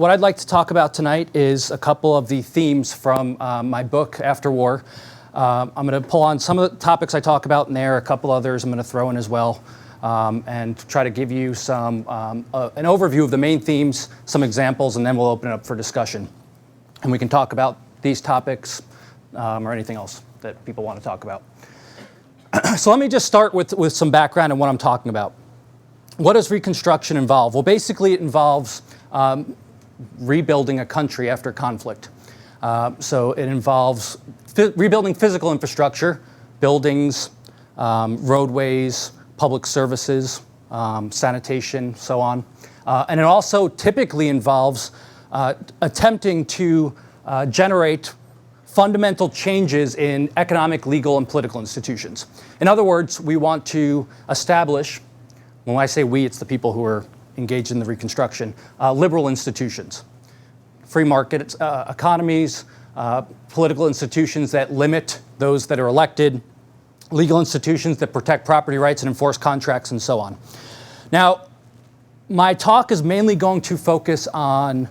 what I'd like to talk about tonight is a couple of the themes from my book, After War. I'm going to pull on some of the topics I talk about in there, a couple others I'm going to throw in as well, and try to give you some an overview of the main themes, some examples, and then we'll open it up for discussion. And we can talk about these topics or anything else that people want to talk about. So let me just start with some background on what I'm talking about. What does Reconstruction involve? Well, basically it involves rebuilding a country after conflict. So it involves rebuilding physical infrastructure, buildings, roadways, public services, sanitation, so on. And it also typically involves attempting to generate fundamental changes in economic, legal, and political institutions. In other words, we want to establish, when I say we, it's the people who are engaged in the Reconstruction, liberal institutions, free market economies, political institutions that limit those that are elected, legal institutions that protect property rights and enforce contracts, and so on. Now, my talk is mainly going to focus on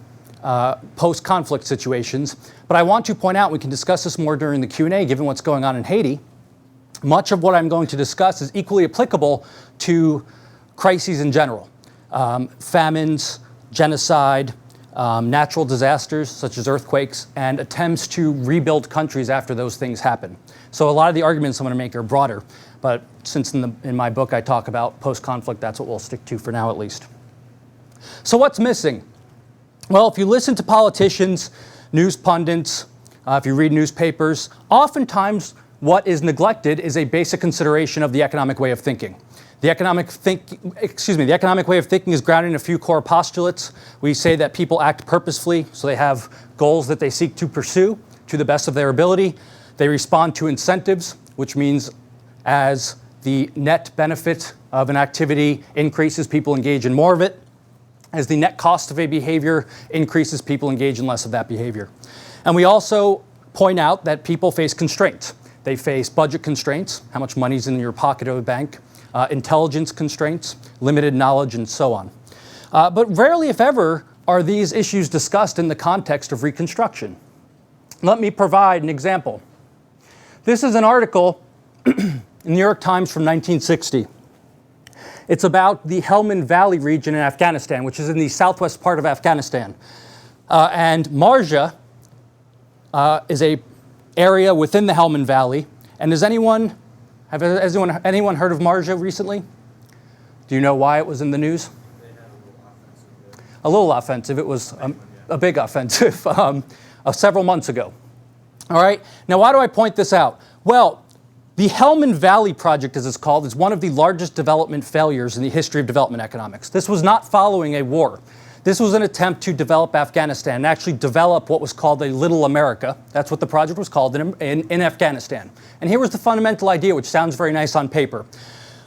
post-conflict situations, but I want to point out, we can discuss this more during the Q&A, given what's going on in Haiti. Much of what I'm going to discuss is equally applicable to crises in general. Famines, genocide, natural disasters such as earthquakes, and attempts to rebuild countries after those things happen. So a lot of the arguments I'm going to make are broader, but since in my book I talk about post-conflict, that's what we'll stick to for now at least. So what's missing? Well, if you listen to politicians, news pundits, if you read newspapers, oftentimes what is neglected is a basic consideration of the economic way of thinking. The economic way of thinking is grounded in a few core postulates. We say that people act purposefully, so they have goals that they seek to pursue to the best of their ability. They respond to incentives, which means as the net benefit of an activity increases, people engage in more of it. As the net cost of a behavior increases, people engage in less of that behavior. And we also point out that people face constraints. They face budget constraints, how much money is in your pocket or the bank, intelligence constraints, limited knowledge, and so on. But rarely, if ever, are these issues discussed in the context of Reconstruction. Let me provide an example. This is an article in the New York Times from 1960. It's about the Helmand Valley region in Afghanistan, which is in the southwest part of Afghanistan. And Marja is an area within the Helmand Valley. And has anyone heard of Marja recently? Do you know why it was in the news? They had a little offensive. A little offensive. It was a big offensive several months ago. All right. Now, why do I point this out? Well, the Helmand Valley project, as it's called, is one of the largest development failures in the history of development economics. This was not following a war. This was an attempt to develop Afghanistan and actually develop what was called a Little America. That's what the project was called in Afghanistan. And here was the fundamental idea, which sounds very nice on paper.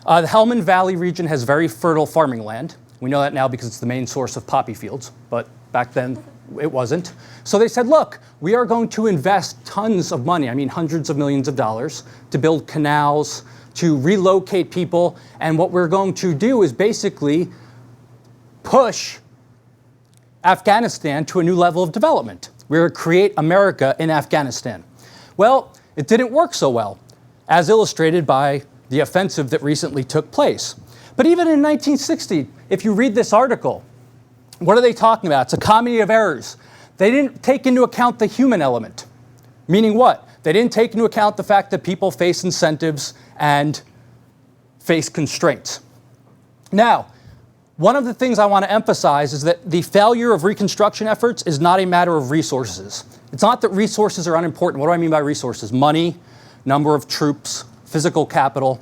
The Helmand Valley region has very fertile farming land. We know that now because it's the main source of poppy fields, but back then it wasn't. So they said, look, we are going to invest tons of money, I mean hundreds of millions of dollars, to build canals, to relocate people, and what we're going to do is basically push Afghanistan to a new level of development. We're going to create America in Afghanistan. Well, it didn't work so well, as illustrated by the offensive that recently took place. But even in 1960, if you read this article, what are they talking about? It's a comedy of errors. They didn't take into account the human element. Meaning what? They didn't take into account the fact that people face incentives and face constraints. Now, one of the things I want to emphasize is that the failure of Reconstruction efforts is not a matter of resources. It's not that resources are unimportant. What do I mean by resources? Money, number of troops, physical capital.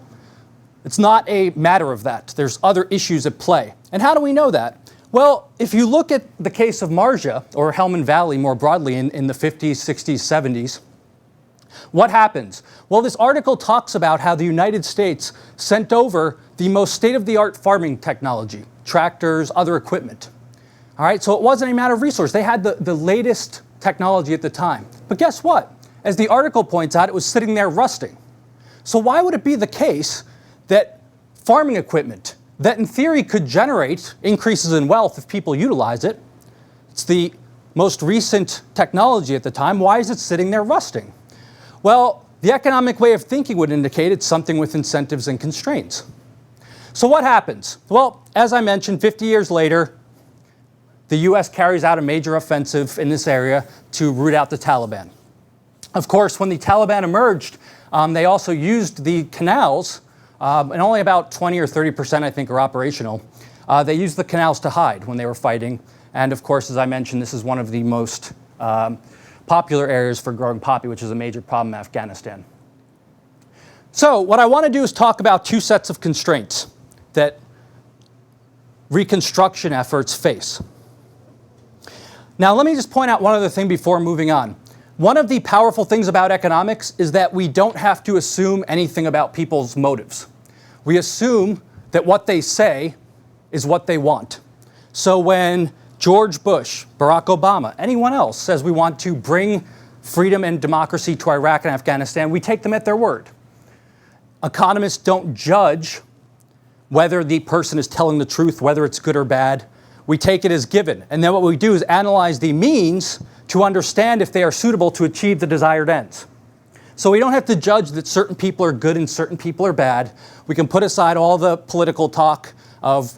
It's not a matter of that. There's other issues at play. And how do we know that? Well, if you look at the case of Marja, or Helmand Valley more broadly in the 50s, 60s, 70s, what happens? Well, this article talks about how the United States sent over the most state-of-the-art farming technology, tractors, other equipment. All right, so it wasn't a matter of resource. They had the latest technology at the time. But guess what? As the article points out, it was sitting there rusting. So why would it be the case that farming equipment that in theory could generate increases in wealth if people utilize it, It's the most recent technology at the time. Why is it sitting there rusting? Well, the economic way of thinking would indicate it's something with incentives and constraints. So what happens? Well, as I mentioned, 50 years later, the US carries out a major offensive in this area to root out the Taliban. Of course, when the Taliban emerged, they also used the canals, and only about 20 or 30%, I think, are operational. They used the canals to hide when they were fighting. And of course, as I mentioned, this is one of the most popular areas for growing poppy, which is a major problem in Afghanistan. So what I want to do is talk about two sets of constraints that reconstruction efforts face. Now, let me just point out one other thing before moving on. One of the powerful things about economics is that we don't have to assume anything about people's motives. We assume that what they say is what they want. So when George Bush, Barack Obama, anyone else says we want to bring freedom and democracy to Iraq and Afghanistan, we take them at their word. Economists don't judge whether the person is telling the truth, whether it's good or bad. We take it as given. And then what we do is analyze the means to understand if they are suitable to achieve the desired ends. So we don't have to judge that certain people are good and certain people are bad. We can put aside all the political talk of,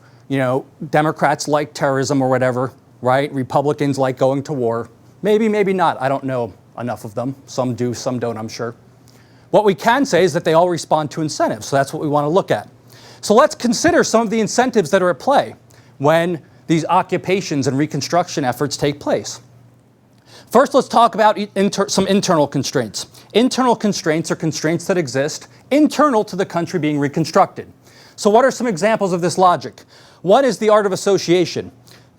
Democrats like terrorism or whatever, right? Republicans like going to war. Maybe, maybe not. I don't know enough of them. Some do, some don't, I'm sure. What we can say is that they all respond to incentives. So that's what we want to look at. So let's consider some of the incentives that are at play when these occupations and reconstruction efforts take place. First, let's talk about some internal constraints. Internal constraints are constraints that exist internal to the country being reconstructed. So what are some examples of this logic? One is the art of association.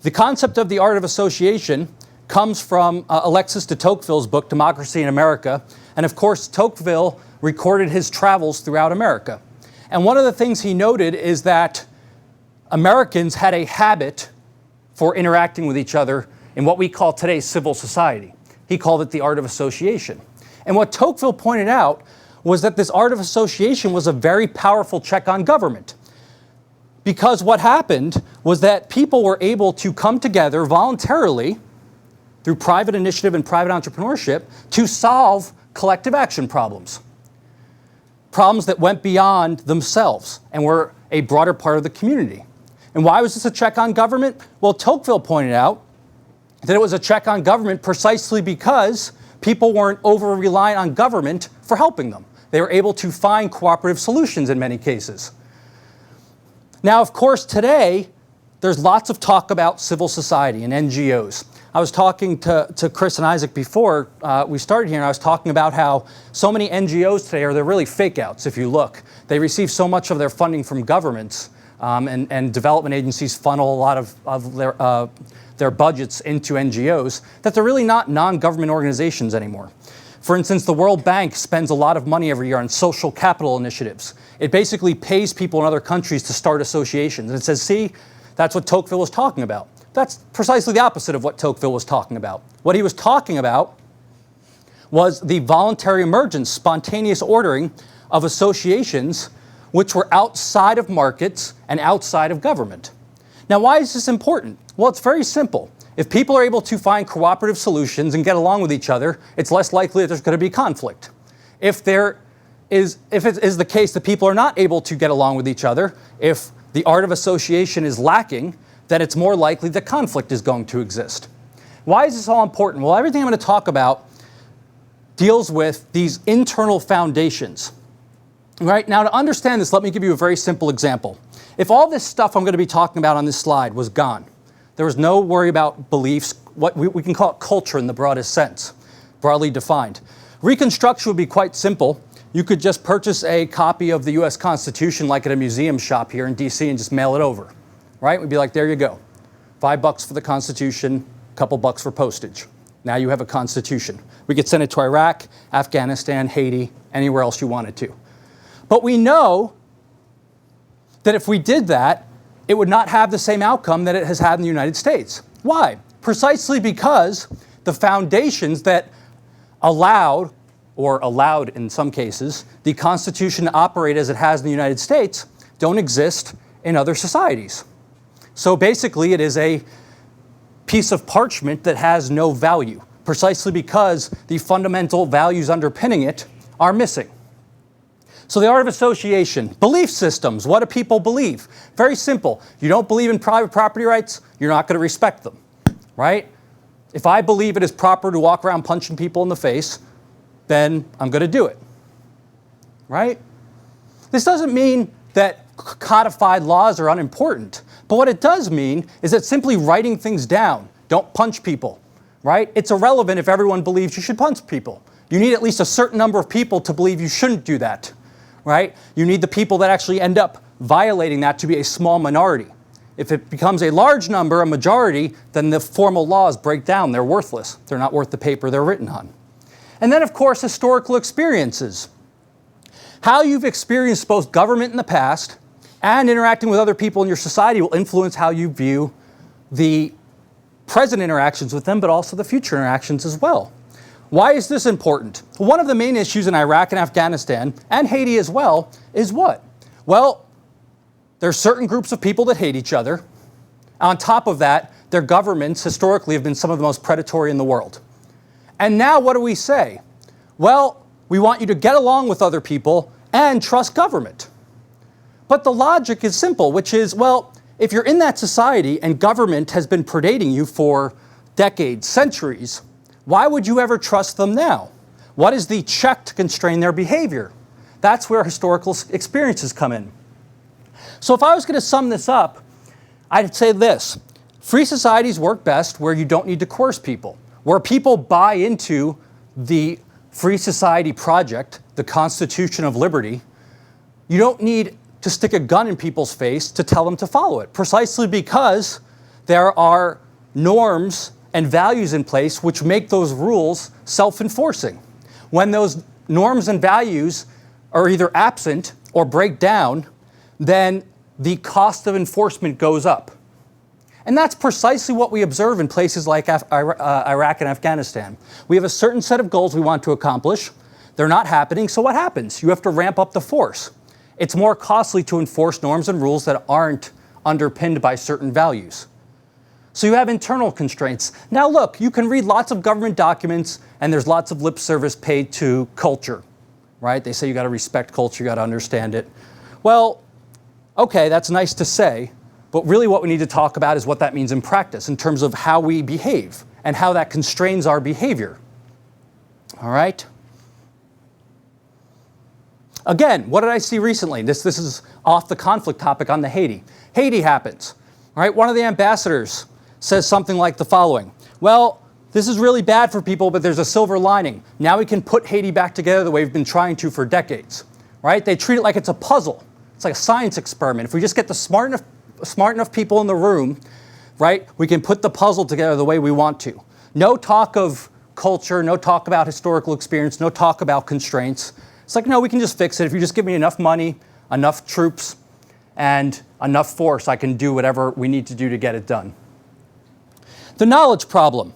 The concept of the art of association comes from Alexis de Tocqueville's book, Democracy in America. And of course, Tocqueville recorded his travels throughout America. And one of the things he noted is that Americans had a habit for interacting with each other in what we call today civil society. He called it the art of association. And what Tocqueville pointed out was that this art of association was a very powerful check on government. Because what happened was that people were able to come together voluntarily through private initiative and private entrepreneurship to solve collective action problems. Problems that went beyond themselves and were a broader part of the community. And why was this a check on government? Well, Tocqueville pointed out that it was a check on government precisely because people weren't over-reliant on government for helping them. They were able to find cooperative solutions in many cases. Now, of course, today, there's lots of talk about civil society and NGOs. I was talking to Chris and Isaac before we started here, and I was talking about how so many NGOs today they're really fake outs, if you look. They receive so much of their funding from governments, and development agencies funnel a lot of their budgets into NGOs, that they're really not non-government organizations anymore. For instance, the World Bank spends a lot of money every year on social capital initiatives. It basically pays people in other countries to start associations. And it says, see, that's what Tocqueville was talking about. That's precisely the opposite of what Tocqueville was talking about. What he was talking about was the voluntary emergence, spontaneous ordering of associations which were outside of markets and outside of government. Now, why is this important? Well, it's very simple. If people are able to find cooperative solutions and get along with each other, it's less likely that there's going to be conflict. If it is the case that people are not able to get along with each other, if the art of association is lacking, then it's more likely that conflict is going to exist. Why is this all important? Well, everything I'm going to talk about deals with these internal foundations. Right? Now, to understand this, let me give you a very simple example. If all this stuff I'm going to be talking about on this slide was gone, there was no worry about beliefs, what we can call it culture in the broadest sense, broadly defined. Reconstruction would be quite simple. You could just purchase a copy of the US Constitution like at a museum shop here in DC and just mail it over, right? We'd be like, there you go. $5 for the Constitution, a couple bucks for postage. Now you have a Constitution. We could send it to Iraq, Afghanistan, Haiti, anywhere else you wanted to. But we know that if we did that, it would not have the same outcome that it has had in the United States. Why? Precisely because the foundations that allowed in some cases, the Constitution to operate as it has in the United States don't exist in other societies. So basically it is a piece of parchment that has no value, precisely because the fundamental values underpinning it are missing. So the art of association, belief systems, what do people believe? Very simple. You don't believe in private property rights, you're not going to respect them, right? If I believe it is proper to walk around punching people in the face, then I'm going to do it, right? This doesn't mean that codified laws are unimportant, but what it does mean is that simply writing things down, don't punch people, right? It's irrelevant if everyone believes you should punch people. You need at least a certain number of people to believe you shouldn't do that, right? You need the people that actually end up violating that to be a small minority. If it becomes a large number, a majority, then the formal laws break down. They're worthless. They're not worth the paper they're written on. And then, of course, historical experiences. How you've experienced both government in the past and interacting with other people in your society will influence how you view the present interactions with them, but also the future interactions as well. Why is this important? One of the main issues in Iraq and Afghanistan, and Haiti as well, is what? Well, there are certain groups of people that hate each other. On top of that, their governments historically have been some of the most predatory in the world. And now what do we say? Well, we want you to get along with other people and trust government. But the logic is simple, which is, well, if you're in that society and government has been predating you for decades, centuries, why would you ever trust them now? What is the check to constrain their behavior? That's where historical experiences come in. So if I was going to sum this up, I'd say this. Free societies work best where you don't need to coerce people, where people buy into the free society project, the Constitution of Liberty. You don't need to stick a gun in people's face to tell them to follow it, precisely because there are norms and values in place which make those rules self-enforcing. When those norms and values are either absent or break down, then the cost of enforcement goes up. And that's precisely what we observe in places like Iraq and Afghanistan. We have a certain set of goals we want to accomplish. They're not happening, so what happens? You have to ramp up the force. It's more costly to enforce norms and rules that aren't underpinned by certain values. So you have internal constraints. Now look, you can read lots of government documents and there's lots of lip service paid to culture, right? They say you got to respect culture, you got to understand it. Well, okay, that's nice to say, but really what we need to talk about is what that means in practice in terms of how we behave and how that constrains our behavior. All right? Again, what did I see recently? This is off the conflict topic on the Haiti. Haiti happens. All right, one of the ambassadors says something like the following. Well, this is really bad for people, but there's a silver lining. Now we can put Haiti back together the way we've been trying to for decades. Right? They treat it like it's a puzzle. It's like a science experiment. If we just get the smart enough people in the room, right, we can put the puzzle together the way we want to. No talk of culture, no talk about historical experience, no talk about constraints. It's like, no, we can just fix it. If you just give me enough money, enough troops, and enough force, I can do whatever we need to do to get it done. The knowledge problem.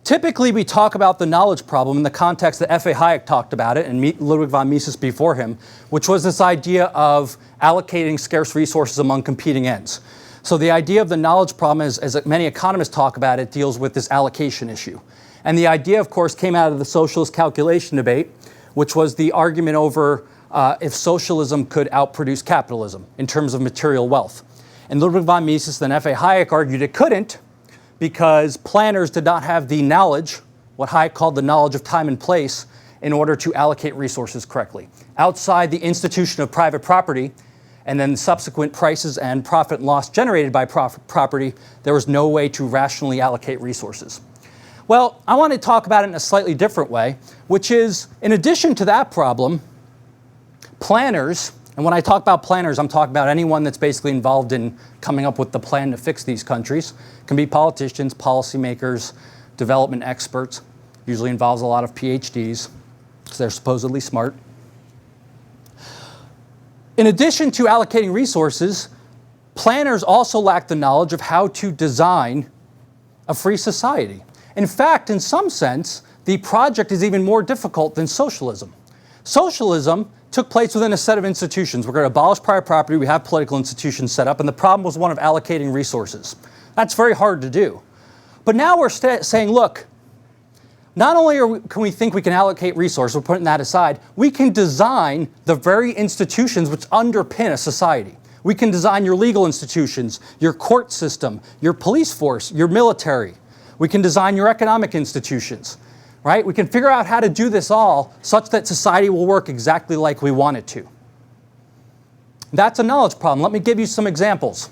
Typically, we talk about the knowledge problem in the context that F.A. Hayek talked about it, and Ludwig von Mises before him, which was this idea of allocating scarce resources among competing ends. So the idea of the knowledge problem, as many economists talk about it, deals with this allocation issue. And the idea, of course, came out of the socialist calculation debate, which was the argument over if socialism could outproduce capitalism in terms of material wealth. And Ludwig von Mises and F.A. Hayek argued it couldn't, because planners did not have the knowledge, what Hayek called the knowledge of time and place, in order to allocate resources correctly. Outside the institution of private property, and then subsequent prices and profit and loss generated by property, there was no way to rationally allocate resources. Well, I want to talk about it in a slightly different way, which is, in addition to that problem, planners, and when I talk about planners, I'm talking about anyone that's basically involved in coming up with the plan to fix these countries. It can be politicians, policymakers, development experts. Usually involves a lot of PhDs, because they're supposedly smart. In addition to allocating resources, planners also lack the knowledge of how to design a free society. In fact, in some sense, the project is even more difficult than socialism. Socialism took place within a set of institutions. We're going to abolish private property. We have political institutions set up, and the problem was one of allocating resources. That's very hard to do. But now we're saying, look, not only can we think we can allocate resources, we're putting that aside, we can design the very institutions which underpin a society. We can design your legal institutions, your court system, your police force, your military. We can design your economic institutions, right? We can figure out how to do this all such that society will work exactly like we want it to. That's a knowledge problem. Let me give you some examples.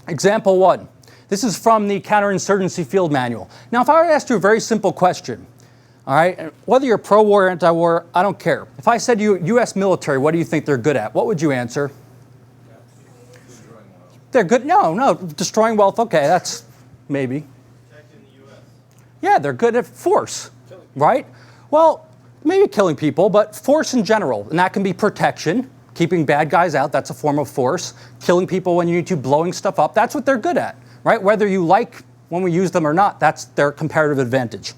Example 1. This is from the Counterinsurgency Field Manual. Now, if I were to ask you a very simple question, all right, whether you're pro-war or anti-war, I don't care. If I said to you, U.S. military, what do you think they're good at? What would you answer? They're good. No, destroying wealth. Okay, that's maybe. Protecting the U.S. Yeah, they're good at force, right? Well, maybe killing people, but force in general. And that can be protection, keeping bad guys out. That's a form of force. Killing people when you need to, blowing stuff up. That's what they're good at, right? Whether you like when we use them or not, that's their comparative advantage.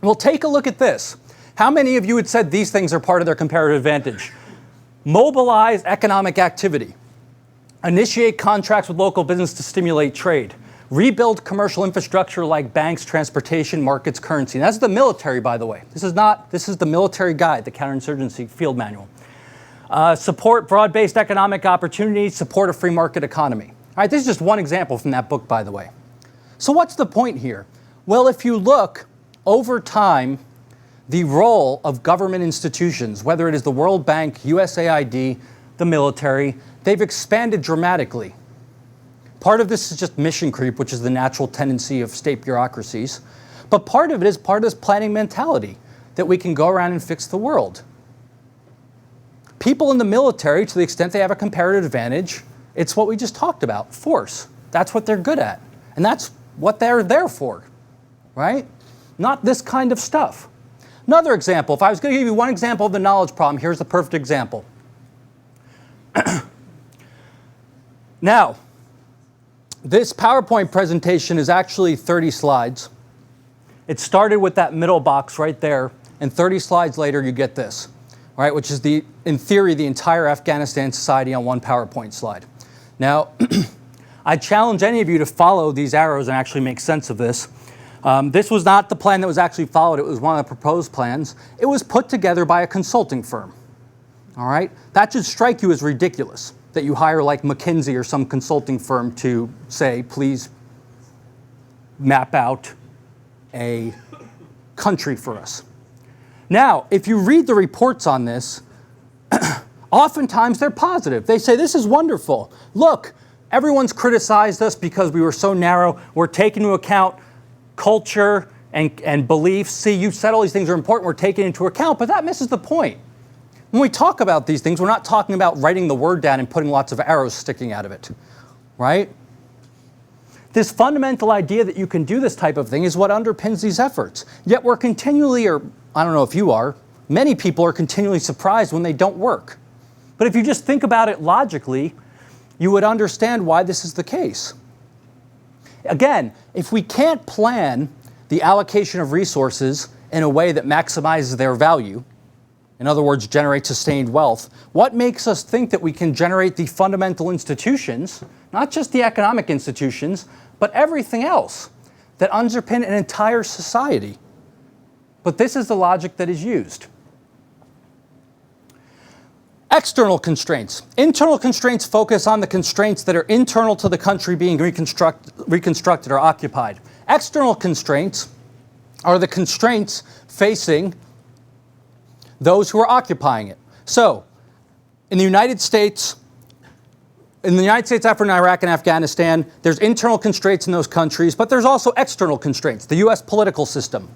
Well, take a look at this. How many of you had said these things are part of their comparative advantage? Mobilize economic activity. Initiate contracts with local business to stimulate trade. Rebuild commercial infrastructure like banks, transportation, markets, currency. And that's the military, by the way. This is the military guide, the Counterinsurgency Field Manual. Support broad-based economic opportunities, support a free market economy. All right, this is just one example from that book, by the way. So what's the point here? Well, if you look over time, the role of government institutions, whether it is the World Bank, USAID, the military, they've expanded dramatically. Part of this is just mission creep, which is the natural tendency of state bureaucracies. But part of it is part of this planning mentality that we can go around and fix the world. People in the military, to the extent they have a comparative advantage, it's what we just talked about, force. That's what they're good at. And that's what they're there for, right? Not this kind of stuff. Another example, if I was going to give you one example of the knowledge problem, here's the perfect example. Now, this PowerPoint presentation is actually 30 slides. It started with that middle box right there, and 30 slides later you get this, right, which is, in theory, the entire Afghanistan society on one PowerPoint slide. Now, I challenge any of you to follow these arrows and actually make sense of this. This was not the plan that was actually followed. It was one of the proposed plans. It was put together by a consulting firm. All right? That should strike you as ridiculous, that you hire like McKinsey or some consulting firm to say, please map out a country for us. Now, if you read the reports on this, oftentimes they're positive. They say, this is wonderful. Look, everyone's criticized us because we were so narrow. We're taking into account culture and beliefs. See, you said all these things are important. We're taking into account, but that misses the point. When we talk about these things, we're not talking about writing the word down and putting lots of arrows sticking out of it, right? This fundamental idea that you can do this type of thing is what underpins these efforts. Yet we're continually, or I don't know if you are, many people are continually surprised when they don't work. But if you just think about it logically, you would understand why this is the case. Again, if we can't plan the allocation of resources in a way that maximizes their value, in other words, generate sustained wealth, what makes us think that we can generate the fundamental institutions, not just the economic institutions, but everything else that underpin an entire society? But this is the logic that is used. External constraints. Internal constraints focus on the constraints that are internal to the country being reconstructed or occupied. External constraints are the constraints facing those who are occupying it. So, in the United States effort in Iraq and Afghanistan, there's internal constraints in those countries, but there's also external constraints, the U.S. political system.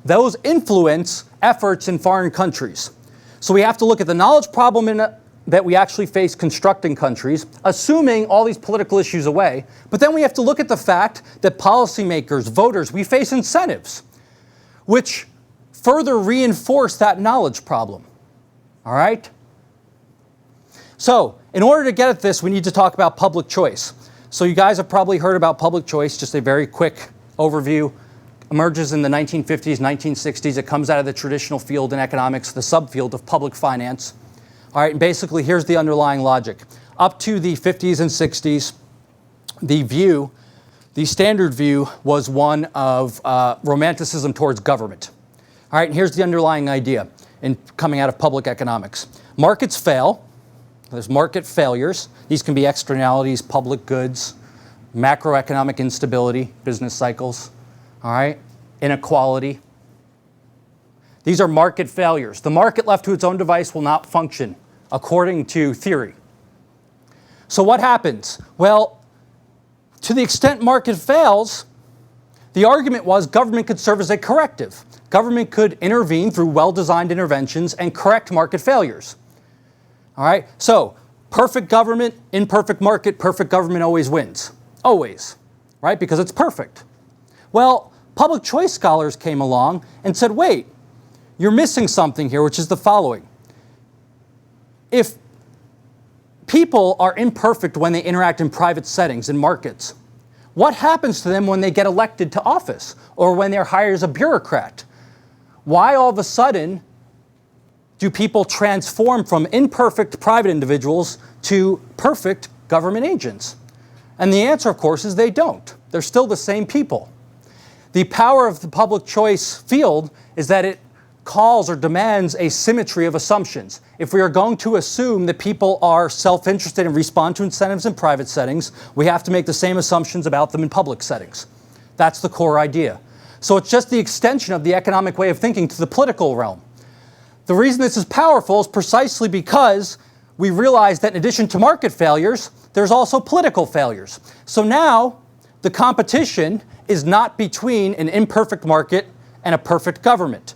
Those influence efforts in foreign countries. So we have to look at the knowledge problem that we actually face constructing countries, assuming all these political issues away. But then we have to look at the fact that policymakers, voters, we face incentives, which further reinforce that knowledge problem. All right? So, in order to get at this, we need to talk about public choice. So you guys have probably heard about public choice, just a very quick overview. Emerges in the 1950s, 1960s. It comes out of the traditional field in economics, the subfield of public finance. All right, and basically here's the underlying logic. Up to the 50s and 60s, the view the standard view was one of romanticism towards government. All right, and here's the underlying idea in coming out of public economics. Markets fail. There's market failures. These can be externalities, public goods, macroeconomic instability, business cycles, all right, inequality. These are market failures. The market left to its own device will not function according to theory. So what happens? Well, to the extent market fails, the argument was government could serve as a corrective. Government could intervene through well-designed interventions and correct market failures. All right, so perfect government, imperfect market, perfect government always wins. Always, right? Because it's perfect. Well, public choice scholars came along and said, wait, you're missing something here, which is the following. If people are imperfect when they interact in private settings, in markets, what happens to them when they get elected to office or when they're hired as a bureaucrat? Why all of a sudden do people transform from imperfect private individuals to perfect government agents? And the answer, of course, is they don't. They're still the same people. The power of the public choice field is that it calls or demands a symmetry of assumptions. If we are going to assume that people are self-interested and respond to incentives in private settings, we have to make the same assumptions about them in public settings. That's the core idea. So it's just the extension of the economic way of thinking to the political realm. The reason this is powerful is precisely because we realize that in addition to market failures, there's also political failures. So now the competition is not between an imperfect market and a perfect government.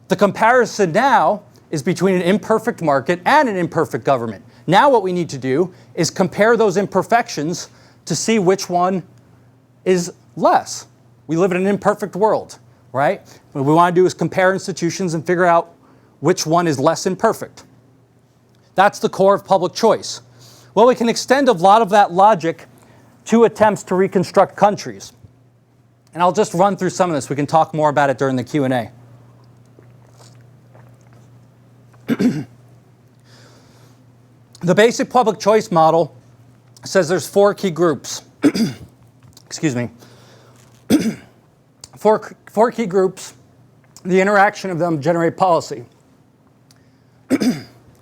The comparison now is between an imperfect market and an imperfect government. Now what we need to do is compare those imperfections to see which one is less. We live in an imperfect world, right? What we want to do is compare institutions and figure out which one is less imperfect. That's the core of public choice. Well, we can extend a lot of that logic to attempts to reconstruct countries. And I'll just run through some of this. We can talk more about it during the Q&A. The basic public choice model says there's four key groups. Excuse me. Four key groups. The interaction of them generate policy.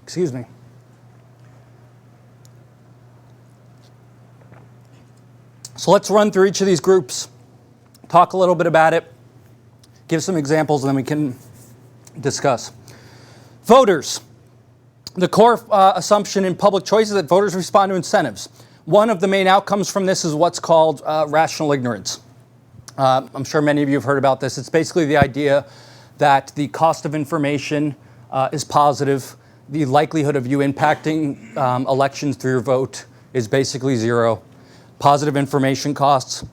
Excuse me. So let's run through each of these groups, talk a little bit about it, give some examples, and then we can discuss. Voters. The core assumption in public choice is that voters respond to incentives. One of the main outcomes from this is what's called rational ignorance. I'm sure many of you have heard about this. It's basically the idea that the cost of information is positive. The likelihood of you impacting elections through your vote is basically zero. Positive information costs,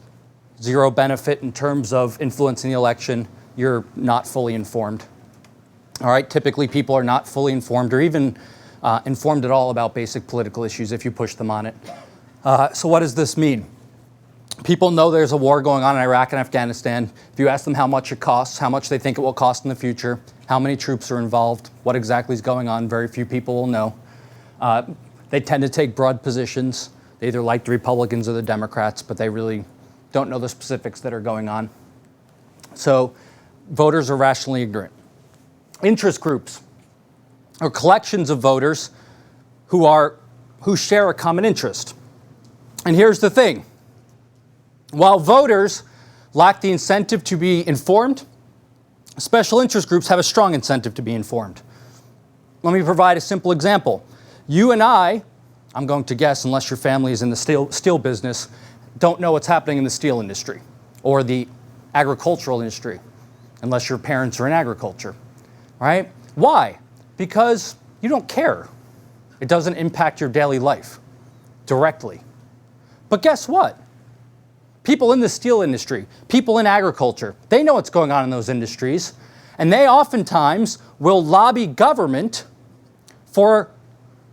zero benefit in terms of influencing the election. You're not fully informed. All right, typically people are not fully informed or even informed at all about basic political issues if you push them on it. So what does this mean? People know there's a war going on in Iraq and Afghanistan. If you ask them how much it costs, how much they think it will cost in the future, how many troops are involved, what exactly is going on, very few people will know. They tend to take broad positions. They either like the Republicans or the Democrats, but they really don't know the specifics that are going on. So voters are rationally ignorant. Interest groups are collections of voters who share a common interest. And here's the thing. While voters lack the incentive to be informed, special interest groups have a strong incentive to be informed. Let me provide a simple example. You and I'm going to guess, unless your family is in the steel business, don't know what's happening in the steel industry or the agricultural industry, unless your parents are in agriculture, right? Why? Because you don't care. It doesn't impact your daily life directly. But guess what? People in the steel industry, people in agriculture, they know what's going on in those industries, and they oftentimes will lobby government for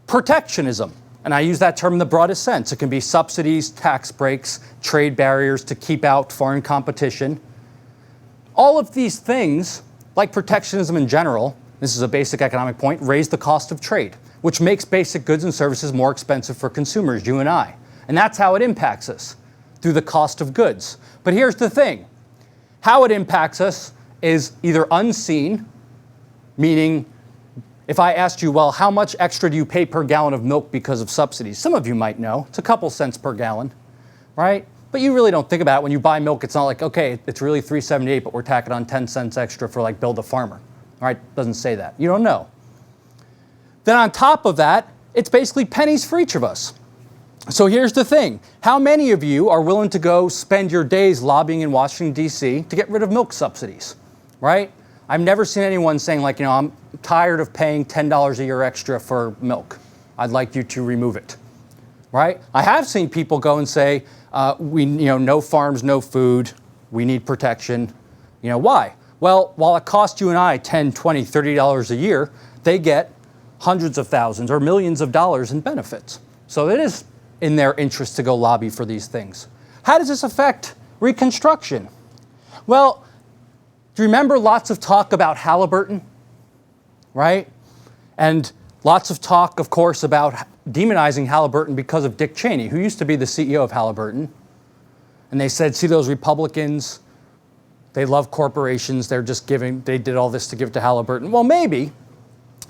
protectionism. And I use that term in the broadest sense. It can be subsidies, tax breaks, trade barriers to keep out foreign competition. All of these things, like protectionism in general, this is a basic economic point, raise the cost of trade, which makes basic goods and services more expensive for consumers, you and I. And that's how it impacts us. through the cost of goods. But here's the thing. How it impacts us is either unseen, meaning if I asked you, well, how much extra do you pay per gallon of milk because of subsidies? Some of you might know. It's a couple cents per gallon, right? But you really don't think about it. When you buy milk, it's not like, okay, it's really $3.78, but we're tacking on 10 cents extra for like Build a Farmer, right? Doesn't say that. You don't know. Then on top of that, it's basically pennies for each of us. So here's the thing. How many of you are willing to go spend your days lobbying in Washington, D.C. to get rid of milk subsidies, right? I've never seen anyone saying like, I'm tired of paying $10 a year extra for milk. I'd like you to remove it, right? I have seen people go and say, no farms, no food. We need protection. Why? Well, while it costs you and I $10, $20, $30 a year, they get hundreds of thousands or millions of dollars in benefits. So it is in their interest to go lobby for these things. How does this affect Reconstruction? Well, do you remember lots of talk about Halliburton, right? And lots of talk, of course, about demonizing Halliburton because of Dick Cheney, who used to be the CEO of Halliburton. And they said, see those Republicans, they love corporations, they did all this to give to Halliburton. Well, maybe.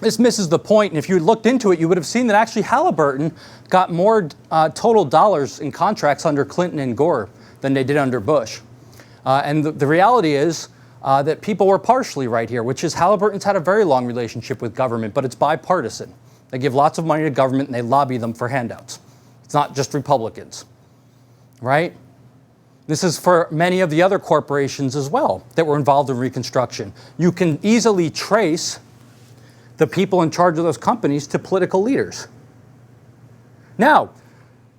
This misses the point, and if you looked into it, you would have seen that actually Halliburton got more total dollars in contracts under Clinton and Gore than they did under Bush. And the reality is that people were partially right here, which is Halliburton's had a very long relationship with government, but it's bipartisan. They give lots of money to government and they lobby them for handouts. It's not just Republicans, right? This is for many of the other corporations as well that were involved in Reconstruction. You can easily trace the people in charge of those companies to political leaders. Now,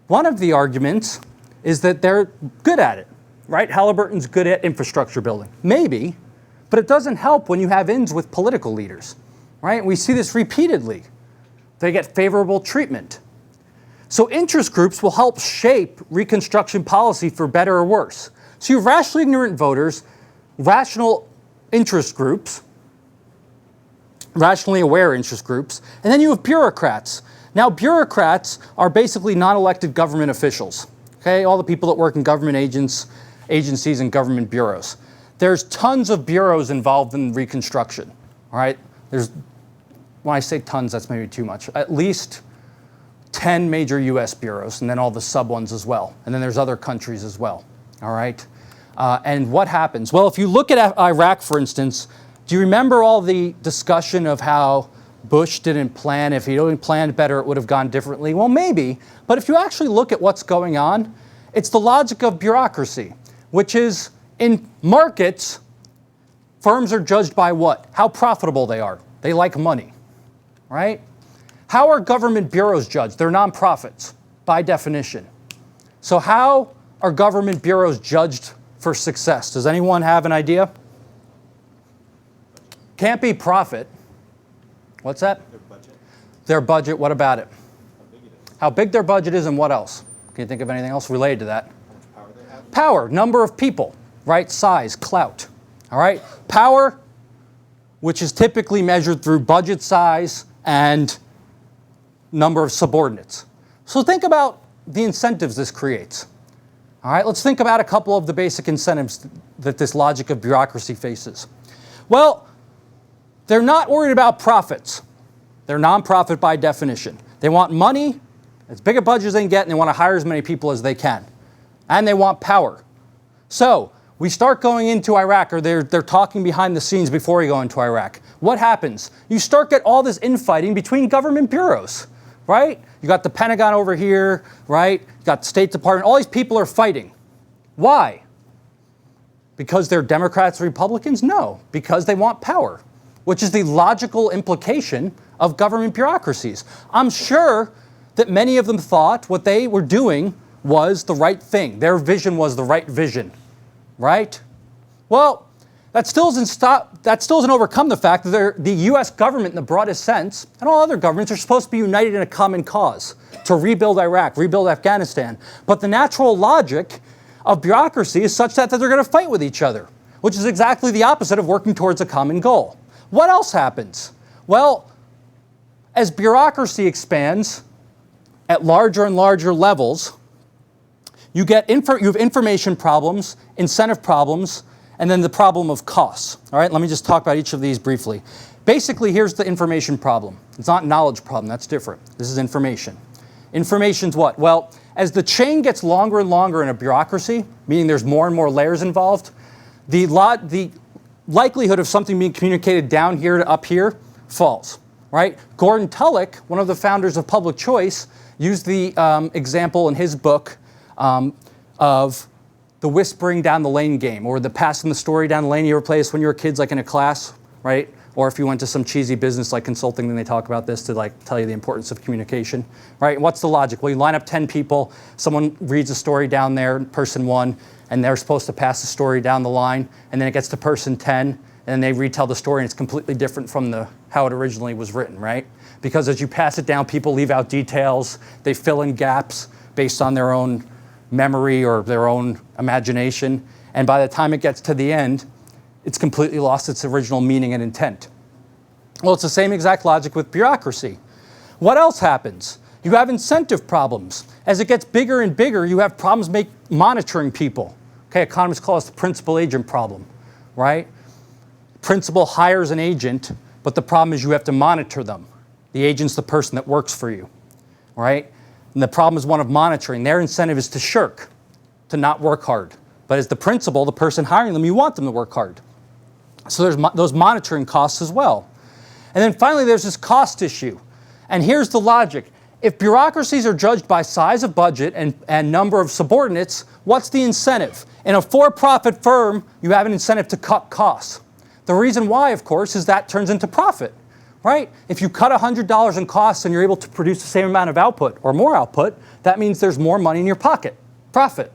one of the arguments is that they're good at it, right? Halliburton's good at infrastructure building. Maybe, but it doesn't help when you have ins with political leaders, right? We see this repeatedly. They get favorable treatment. So interest groups will help shape Reconstruction policy for better or worse. So you have rationally ignorant voters, rational interest groups, rationally aware interest groups, and then you have bureaucrats. Now, bureaucrats are basically non-elected government officials, okay? All the people that work in government agencies and government bureaus. There's tons of bureaus involved in Reconstruction, all right? When I say tons, that's maybe too much. At least 10 major U.S. bureaus, and then all the sub ones as well. And then there's other countries as well, all right? And what happens? Well, if you look at Iraq, for instance, do you remember all the discussion of how Bush didn't plan? If he'd only planned better, it would have gone differently. Well, maybe. But if you actually look at what's going on, it's the logic of bureaucracy, which is in markets, firms are judged by what? How profitable they are. They like money, right? How are government bureaus judged? They're nonprofits, by definition. So how are government bureaus judged for success? Does anyone have an idea? Can't be profit. What's that? Their budget. Their budget, what about it? How big it is. How big their budget is and what else? Can you think of anything else related to that? How much power they have. Power, number of people, right? Size, clout, all right? Power, which is typically measured through budget size and number of subordinates. So think about the incentives this creates. All right, let's think about a couple of the basic incentives that this logic of bureaucracy faces. Well, they're not worried about profits. They're nonprofit by definition. They want money, as big a budget as they can get, and they want to hire as many people as they can. And they want power. So we start going into Iraq, or they're talking behind the scenes before we go into Iraq. What happens? You start get all this infighting between government bureaus, right? You got the Pentagon over here, right? You got the State Department. All these people are fighting. Why? Because they're Democrats or Republicans? No, because they want power, which is the logical implication of government bureaucracies. I'm sure that many of them thought what they were doing was the right thing. Their vision was the right vision, right? Well, that still doesn't overcome the fact that the U.S. government in the broadest sense, and all other governments, are supposed to be united in a common cause to rebuild Iraq, rebuild Afghanistan. But the natural logic of bureaucracy is such that they're going to fight with each other, which is exactly the opposite of working towards a common goal. What else happens? Well, as bureaucracy expands at larger and larger levels, you have information problems, incentive problems, and then the problem of costs. All right, let me just talk about each of these briefly. Basically, here's the information problem. It's not knowledge problem, that's different. This is information. Information's what? Well, as the chain gets longer and longer in a bureaucracy, meaning there's more and more layers involved, the likelihood of something being communicated down here to up here falls, right? Gordon Tullock, one of the founders of public choice, used the example in his book of the whispering down the lane game, or the passing the story down the lane. You ever play this when you were kids, like in a class, right? Or if you went to some cheesy business like consulting, then they talk about this to like tell you the importance of communication, right? What's the logic? Well, you line up 10 people, someone reads a story down there, person 1, and they're supposed to pass the story down the line, and then it gets to person 10, and then they retell the story, and it's completely different from how it originally was written, right? Because as you pass it down, people leave out details, they fill in gaps based on their own memory or their own imagination, and by the time it gets to the end, it's completely lost its original meaning and intent. Well, it's the same exact logic with bureaucracy. What else happens? You have incentive problems. As it gets bigger and bigger, you have problems monitoring people. Okay, economists call this the principal agent problem, right? Principal hires an agent, but the problem is you have to monitor them. The agent's the person that works for you, right? And the problem is one of monitoring. Their incentive is to shirk, to not work hard. But as the principal, the person hiring them, you want them to work hard. So there's those monitoring costs as well. And then finally, there's this cost issue. And here's the logic. If bureaucracies are judged by size of budget and number of subordinates, what's the incentive? In a for-profit firm, you have an incentive to cut costs. The reason why, of course, is that turns into profit, right? If you cut $100 in costs and you're able to produce the same amount of output or more output, that means there's more money in your pocket, profit.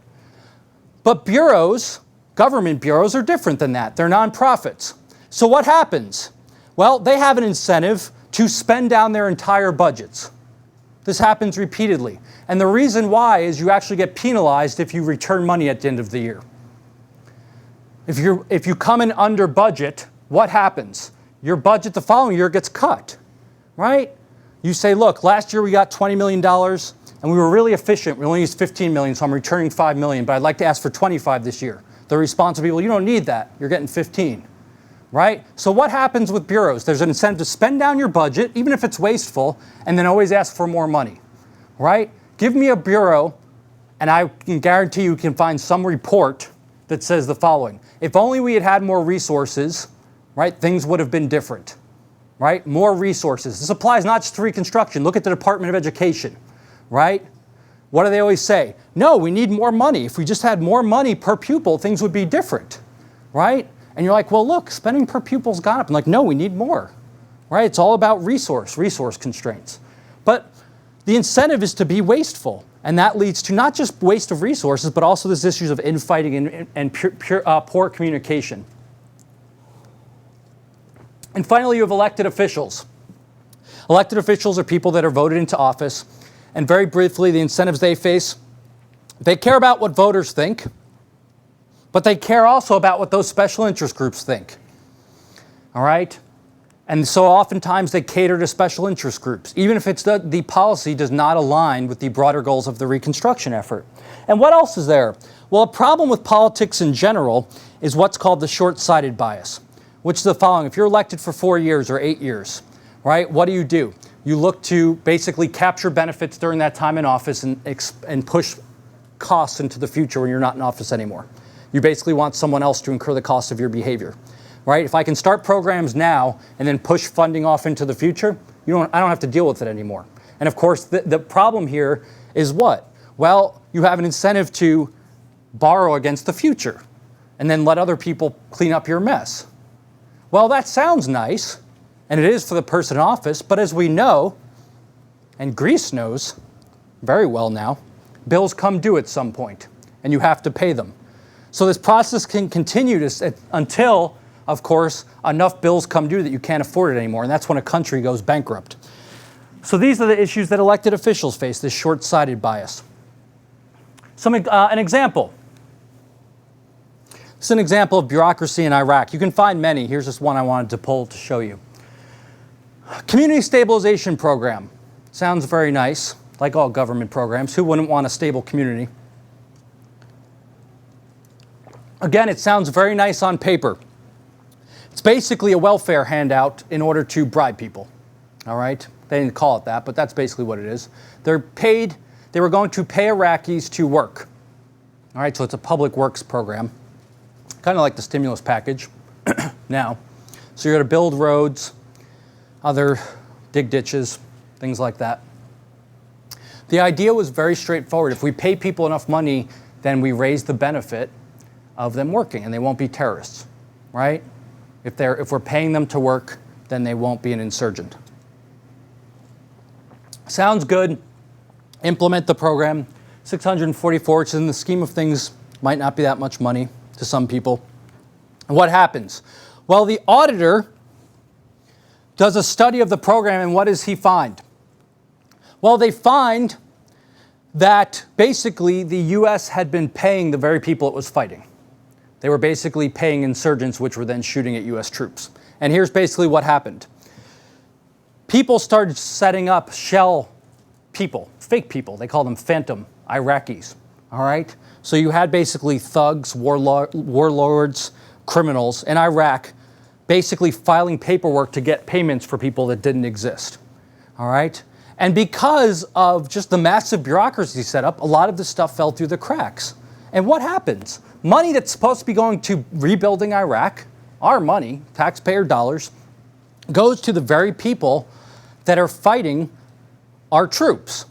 But bureaus, government bureaus, are different than that. They're nonprofits. So what happens? Well, they have an incentive to spend down their entire budgets. This happens repeatedly. And the reason why is you actually get penalized if you return money at the end of the year. If you come in under budget, what happens? Your budget the following year gets cut, right? You say, look, last year we got $20 million, and we were really efficient. We only used $15 million, so I'm returning $5 million, but I'd like to ask for $25 this year. The response will be, well, you don't need that. You're getting 15, right? So what happens with bureaus? There's an incentive to spend down your budget, even if it's wasteful, and then always ask for more money, right? Give me a bureau, and I can guarantee you can find some report that says the following. If only we had had more resources, right, things would have been different, right? More resources. This applies not just to reconstruction. Look at the Department of Education, right? What do they always say? No, we need more money. If we just had more money per pupil, things would be different, right? And you're like, well, look, spending per pupil's gone up. I'm like, no, we need more, right? It's all about resource constraints. But the incentive is to be wasteful. And that leads to not just waste of resources, but also this issues of infighting and poor communication. And finally, you have elected officials. Elected officials are people that are voted into office. And very briefly, the incentives they face, they care about what voters think, but they care also about what those special interest groups think. All right? And so oftentimes they cater to special interest groups, even if it's the policy does not align with the broader goals of the reconstruction effort. And what else is there? Well, a problem with politics in general is what's called the short-sighted bias, which is the following. If you're elected for 4 years or 8 years, right, what do? You look to basically capture benefits during that time in office and push costs into the future when you're not in office anymore. You basically want someone else to incur the cost of your behavior. Right? If I can start programs now and then push funding off into the future, I don't have to deal with it anymore. And of course, the problem here is what? Well, you have an incentive to borrow against the future and then let other people clean up your mess. Well, that sounds nice, and it is for the person in office, but as we know, and Greece knows very well now, bills come due at some point, and you have to pay them. So this process can continue until, of course, enough bills come due that you can't afford it anymore, and that's when a country goes bankrupt. So these are the issues that elected officials face, this short-sighted bias. An example. This is an example of bureaucracy in Iraq. You can find many. Here's just one I wanted to pull to show you. Community Stabilization Program. Sounds very nice, like all government programs. Who wouldn't want a stable community? Again, it sounds very nice on paper. It's basically a welfare handout in order to bribe people, all right? They didn't call it that, but that's basically what it is. They were going to pay Iraqis to work, all right? So it's a public works program, kind of like the stimulus package now. So you're going to build roads, dig ditches, things like that. The idea was very straightforward. If we pay people enough money, then we raise the benefit of them working, and they won't be terrorists, right? If we're paying them to work, then they won't be an insurgent. Sounds good. Implement the program. 644, which in the scheme of things might not be that much money to some people. And what happens? Well, the auditor does a study of the program, and what does he find? Well, they find that basically the U.S. had been paying the very people it was fighting. They were basically paying insurgents, which were then shooting at U.S. troops. And here's basically what happened. People started setting up shell people, fake people. They call them phantom Iraqis, all right? So you had basically thugs, warlords, criminals in Iraq basically filing paperwork to get payments for people that didn't exist, all right? And because of just the massive bureaucracy set up, a lot of this stuff fell through the cracks. And what happens? Money that's supposed to be going to rebuilding Iraq, our money, taxpayer dollars, goes to the very people that are fighting our troops.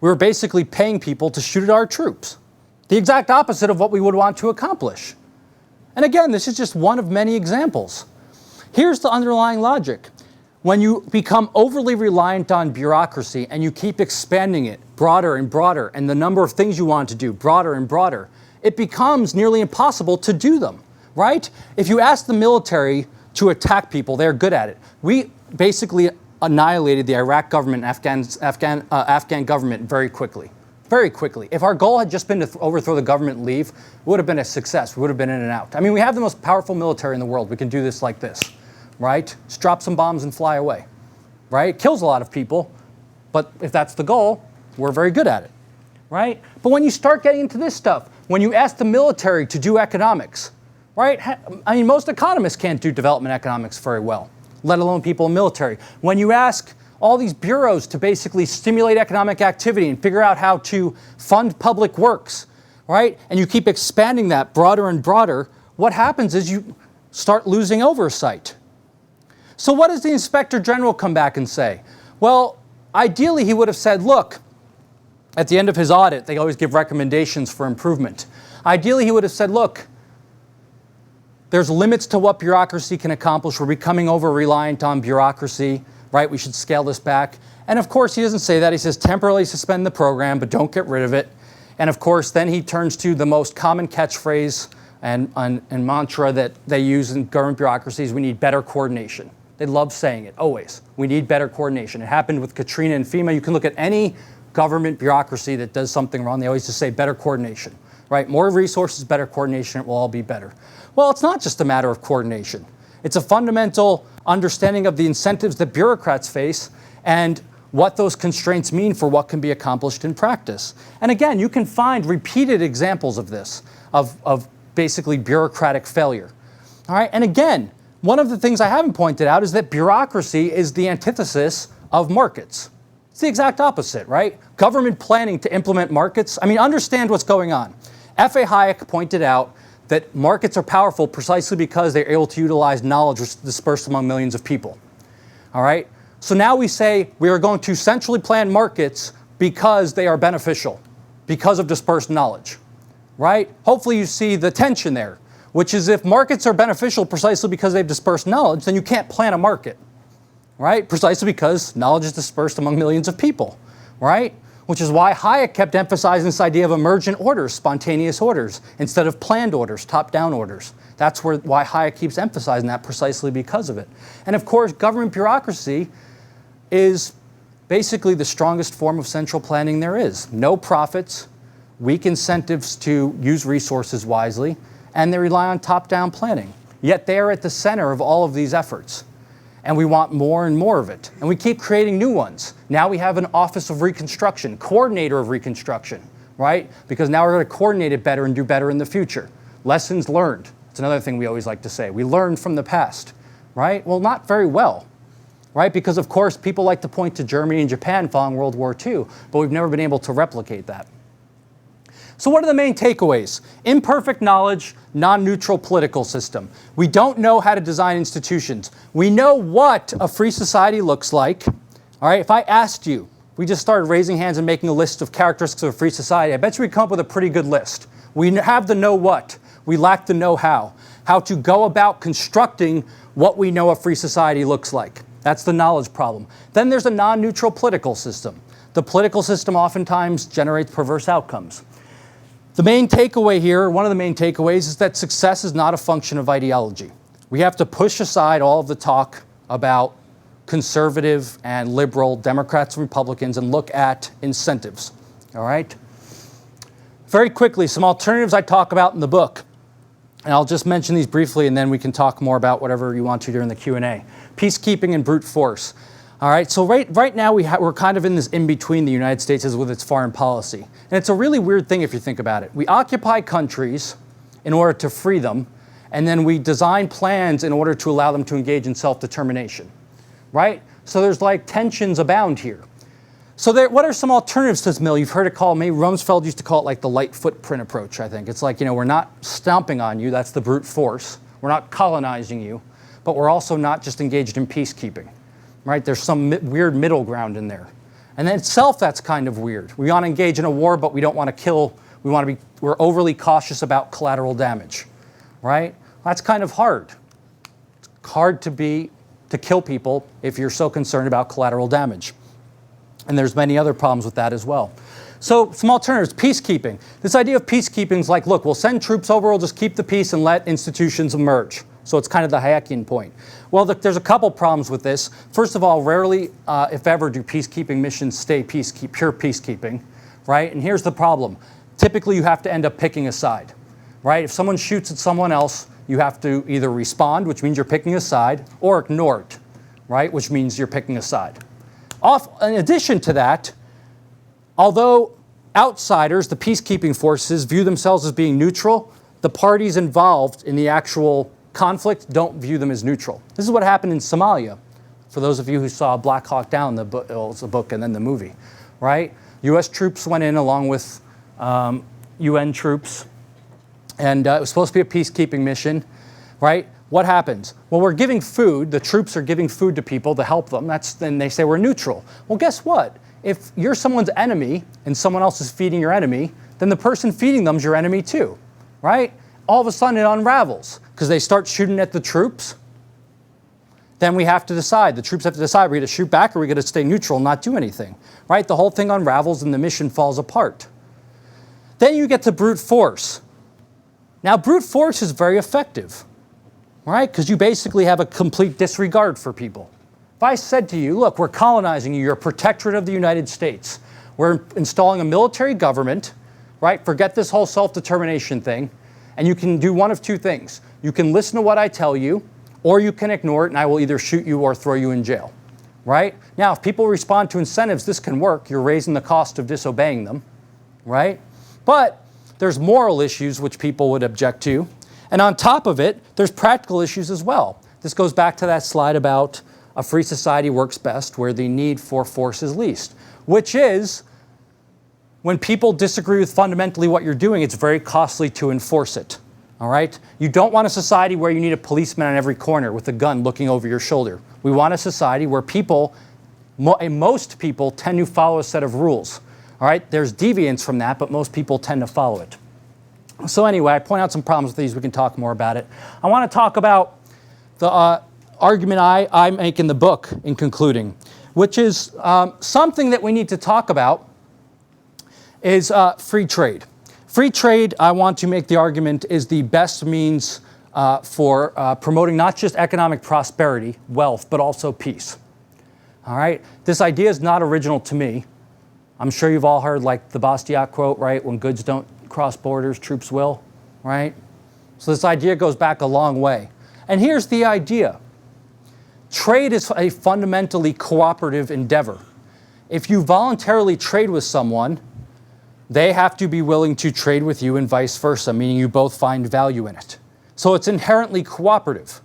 We were basically paying people to shoot at our troops. The exact opposite of what we would want to accomplish. And again, this is just one of many examples. Here's the underlying logic. When you become overly reliant on bureaucracy and you keep expanding it broader and broader, and the number of things you want to do broader and broader, it becomes nearly impossible to do them, right? If you ask the military to attack people, they're good at it. We basically annihilated the Iraq government and Afghan government very quickly. Very quickly. If our goal had just been to overthrow the government and leave, it would have been a success. We would have been in and out. I mean, we have the most powerful military in the world. We can do this like this, right? Just drop some bombs and fly away, right? It kills a lot of people, but if that's the goal, we're very good at it, right? But when you start getting into this stuff, when you ask the military to do economics, right? I mean, most economists can't do development economics very well, let alone people in the military. When you ask all these bureaus to basically stimulate economic activity and figure out how to fund public works, right? And you keep expanding that broader and broader, what happens is you start losing oversight. So what does the Inspector General come back and say? Well, ideally he would have said, look, at the end of his audit, they always give recommendations for improvement. Ideally he would have said, look, there's limits to what bureaucracy can accomplish. We're becoming over-reliant on bureaucracy, right? We should scale this back. And of course, he doesn't say that. He says temporarily suspend the program, but don't get rid of it. And of course, then he turns to the most common catchphrase and mantra that they use in government bureaucracies: we need better coordination. They love saying it, always. We need better coordination. It happened with Katrina and FEMA. You can look at any government bureaucracy that does something wrong. They always just say better coordination, right? More resources, better coordination, it will all be better. Well, it's not just a matter of coordination. It's a fundamental understanding of the incentives that bureaucrats face and what those constraints mean for what can be accomplished in practice. And again, you can find repeated examples of this, of basically bureaucratic failure. All right, and again, one of the things I haven't pointed out is that bureaucracy is the antithesis of markets. It's the exact opposite, right? Government planning to implement markets. I mean, understand what's going on. F.A. Hayek pointed out that markets are powerful precisely because they're able to utilize knowledge dispersed among millions of people. All right? So now we say we are going to centrally plan markets because they are beneficial, because of dispersed knowledge. Right? Hopefully you see the tension there, which is if markets are beneficial precisely because they've dispersed knowledge, then you can't plan a market. Right? Precisely because knowledge is dispersed among millions of people. Right? Which is why Hayek kept emphasizing this idea of emergent orders, spontaneous orders, instead of planned orders, top-down orders. That's why Hayek keeps emphasizing that, precisely because of it. And of course, government bureaucracy is basically the strongest form of central planning there is. No profits, weak incentives to use resources wisely, and they rely on top-down planning. Yet they are at the center of all of these efforts. And we want more and more of it. And we keep creating new ones. Now we have an Office of Reconstruction, coordinator of reconstruction, right? Because now we're going to coordinate it better and do better in the future. Lessons learned. It's another thing we always like to say. We learn from the past, right? Well, not very well, right? Because of course, people like to point to Germany and Japan following World War II, but we've never been able to replicate that. So what are the main takeaways? Imperfect knowledge, non-neutral political system. We don't know how to design institutions. We know what a free society looks like. All right, if I asked you, we just started raising hands and making a list of characteristics of a free society, I bet you we'd come up with a pretty good list. We have the know what. We lack the know-how. How to go about constructing what we know a free society looks like. That's the knowledge problem. Then there's a non-neutral political system. The political system oftentimes generates perverse outcomes. The main takeaway here, one of the main takeaways, is that success is not a function of ideology. We have to push aside all of the talk about conservative and liberal Democrats and Republicans and look at incentives, all right? Very quickly, some alternatives I talk about in the book. And I'll just mention these briefly, and then we can talk more about whatever you want to during the Q&A. Peacekeeping and brute force. All right, so right now we're kind of in this in-between the United States is with its foreign policy. And it's a really weird thing if you think about it. We occupy countries in order to free them, and then we design plans in order to allow them to engage in self-determination, right? So there's like tensions abound here. So what are some alternatives to this mill? You've heard it called, maybe Rumsfeld used to call it like the light footprint approach, I think. It's like, we're not stomping on you, that's the brute force. We're not colonizing you, but we're also not just engaged in peacekeeping. Right? There's some weird middle ground in there. And then itself, that's kind of weird. We want to engage in a war, but we don't want to kill. We're overly cautious about collateral damage, right? That's kind of hard. It's hard to kill people if you're so concerned about collateral damage. And there's many other problems with that as well. So some alternatives, peacekeeping. This idea of peacekeeping is like, look, we'll send troops over, we'll just keep the peace and let institutions emerge. So it's kind of the Hayekian point. Well, there's a couple problems with this. First of all, rarely, if ever, do peacekeeping missions stay pure peacekeeping, right? And here's the problem. Typically, you have to end up picking a side, right? If someone shoots at someone else, you have to either respond, which means you're picking a side, or ignore it, right? Which means you're picking a side. In addition to that, although outsiders, the peacekeeping forces, view themselves as being neutral, the parties involved in the actual conflict don't view them as neutral. This is what happened in Somalia. For those of you who saw Black Hawk Down, the book and then the movie, right? U.S. troops went in along with UN troops, and it was supposed to be a peacekeeping mission, right? What happens? Well, we're giving food. The troops are giving food to people to help them. Then they say we're neutral. Well, guess what? If you're someone's enemy and someone else is feeding your enemy, then the person feeding them is your enemy too, right? All of a sudden it unravels because they start shooting at the troops. Then we have to decide. The troops have to decide, we're going to shoot back or we're going to stay neutral and not do anything, right? The whole thing unravels and the mission falls apart. Then you get to brute force. Now, brute force is very effective, right? Because you basically have a complete disregard for people. If I said to you, look, we're colonizing you, you're a protectorate of the United States. We're installing a military government, right? Forget this whole self-determination thing. And you can do one of two things. You can listen to what I tell you, or you can ignore it, and I will either shoot you or throw you in jail, right? Now, if people respond to incentives, this can work. You're raising the cost of disobeying them, right? But there's moral issues which people would object to. And on top of it, there's practical issues as well. This goes back to that slide about a free society works best where the need for force is least, which is when people disagree with fundamentally what you're doing, it's very costly to enforce it, all right? You don't want a society where you need a policeman on every corner with a gun looking over your shoulder. We want a society where most people tend to follow a set of rules, all right? There's deviance from that, but most people tend to follow it. So anyway, I point out some problems with these. We can talk more about it. I want to talk about the argument I make in the book in concluding, which is something that we need to talk about is free trade. Free trade, I want to make the argument, is the best means for promoting not just economic prosperity, wealth, but also peace. All right? This idea is not original to me. I'm sure you've all heard like the Bastiat quote, right? When goods don't cross borders, troops will, right? So this idea goes back a long way. And here's the idea. Trade is a fundamentally cooperative endeavor. If you voluntarily trade with someone, they have to be willing to trade with you and vice versa, meaning you both find value in it. So it's inherently cooperative,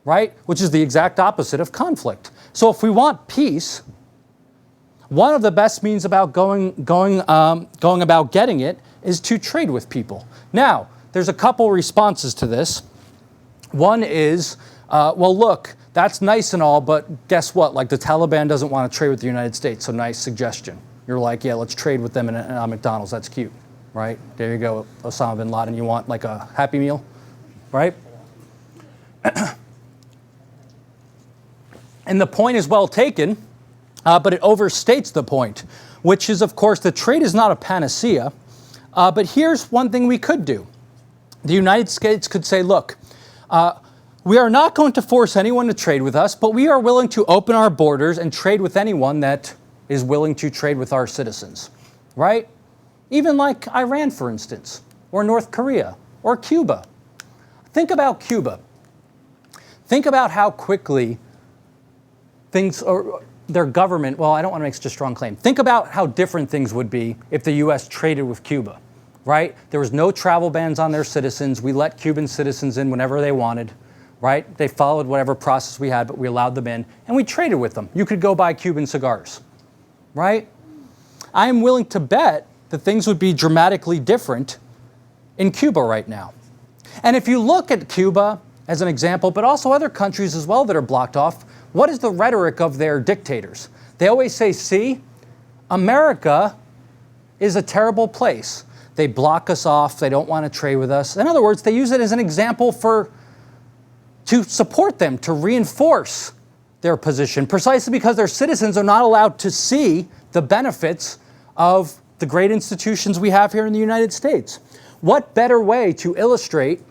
right? Which is the exact opposite of conflict. So if we want peace, one of the best means about going about getting it is to trade with people. Now, there's a couple responses to this. One is, well, look, that's nice and all, but guess what? Like the Taliban doesn't want to trade with the United States, so nice suggestion. You're like, yeah, let's trade with them in McDonald's. That's cute, right? There you go, Osama bin Laden. You want like a Happy Meal, right? And the point is well taken, but it overstates the point, which is, of course, that trade is not a panacea. But here's one thing we could do. The United States could say, look, we are not going to force anyone to trade with us, but we are willing to open our borders and trade with anyone that is willing to trade with our citizens, right? Even like Iran, for instance, or North Korea, or Cuba. Think about Cuba. Think about how quickly things, or their government, well, I don't want to make such a strong claim. Think about how different things would be if the U.S. traded with Cuba, right? There was no travel bans on their citizens. We let Cuban citizens in whenever they wanted, right? They followed whatever process we had, but we allowed them in, and we traded with them. You could go buy Cuban cigars, right? I am willing to bet that things would be dramatically different in Cuba right now. And if you look at Cuba as an example, but also other countries as well that are blocked off, what is the rhetoric of their dictators? They always say, see, America is a terrible place. They block us off. They don't want to trade with us. In other words, they use it as an example to support them, to reinforce their position, precisely because their citizens are not allowed to see the benefits of the great institutions we have here in the United States. What better way to illustrate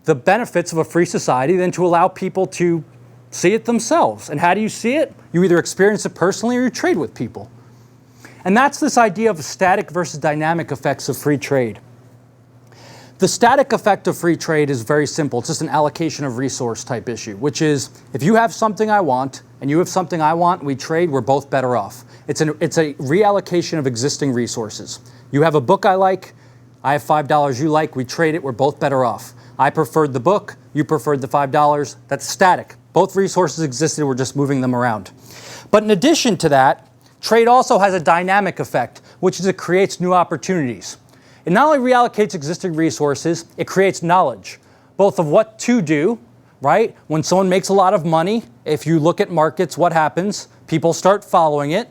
the benefits of a free society than to allow people to see it themselves? And how do you see it? You either experience it personally or you trade with people. And that's this idea of static versus dynamic effects of free trade. The static effect of free trade is very simple. It's just an allocation of resource type issue, which is if you have something I want and you have something I want, we trade, we're both better off. It's a reallocation of existing resources. You have a book I like, I have $5 you like, we trade it, we're both better off. I preferred the book, you preferred the $5. That's static. Both resources existed, we're just moving them around. But in addition to that, trade also has a dynamic effect, which is it creates new opportunities. It not only reallocates existing resources, it creates knowledge, both of what to do, right? When someone makes a lot of money, if you look at markets, what happens? People start following it.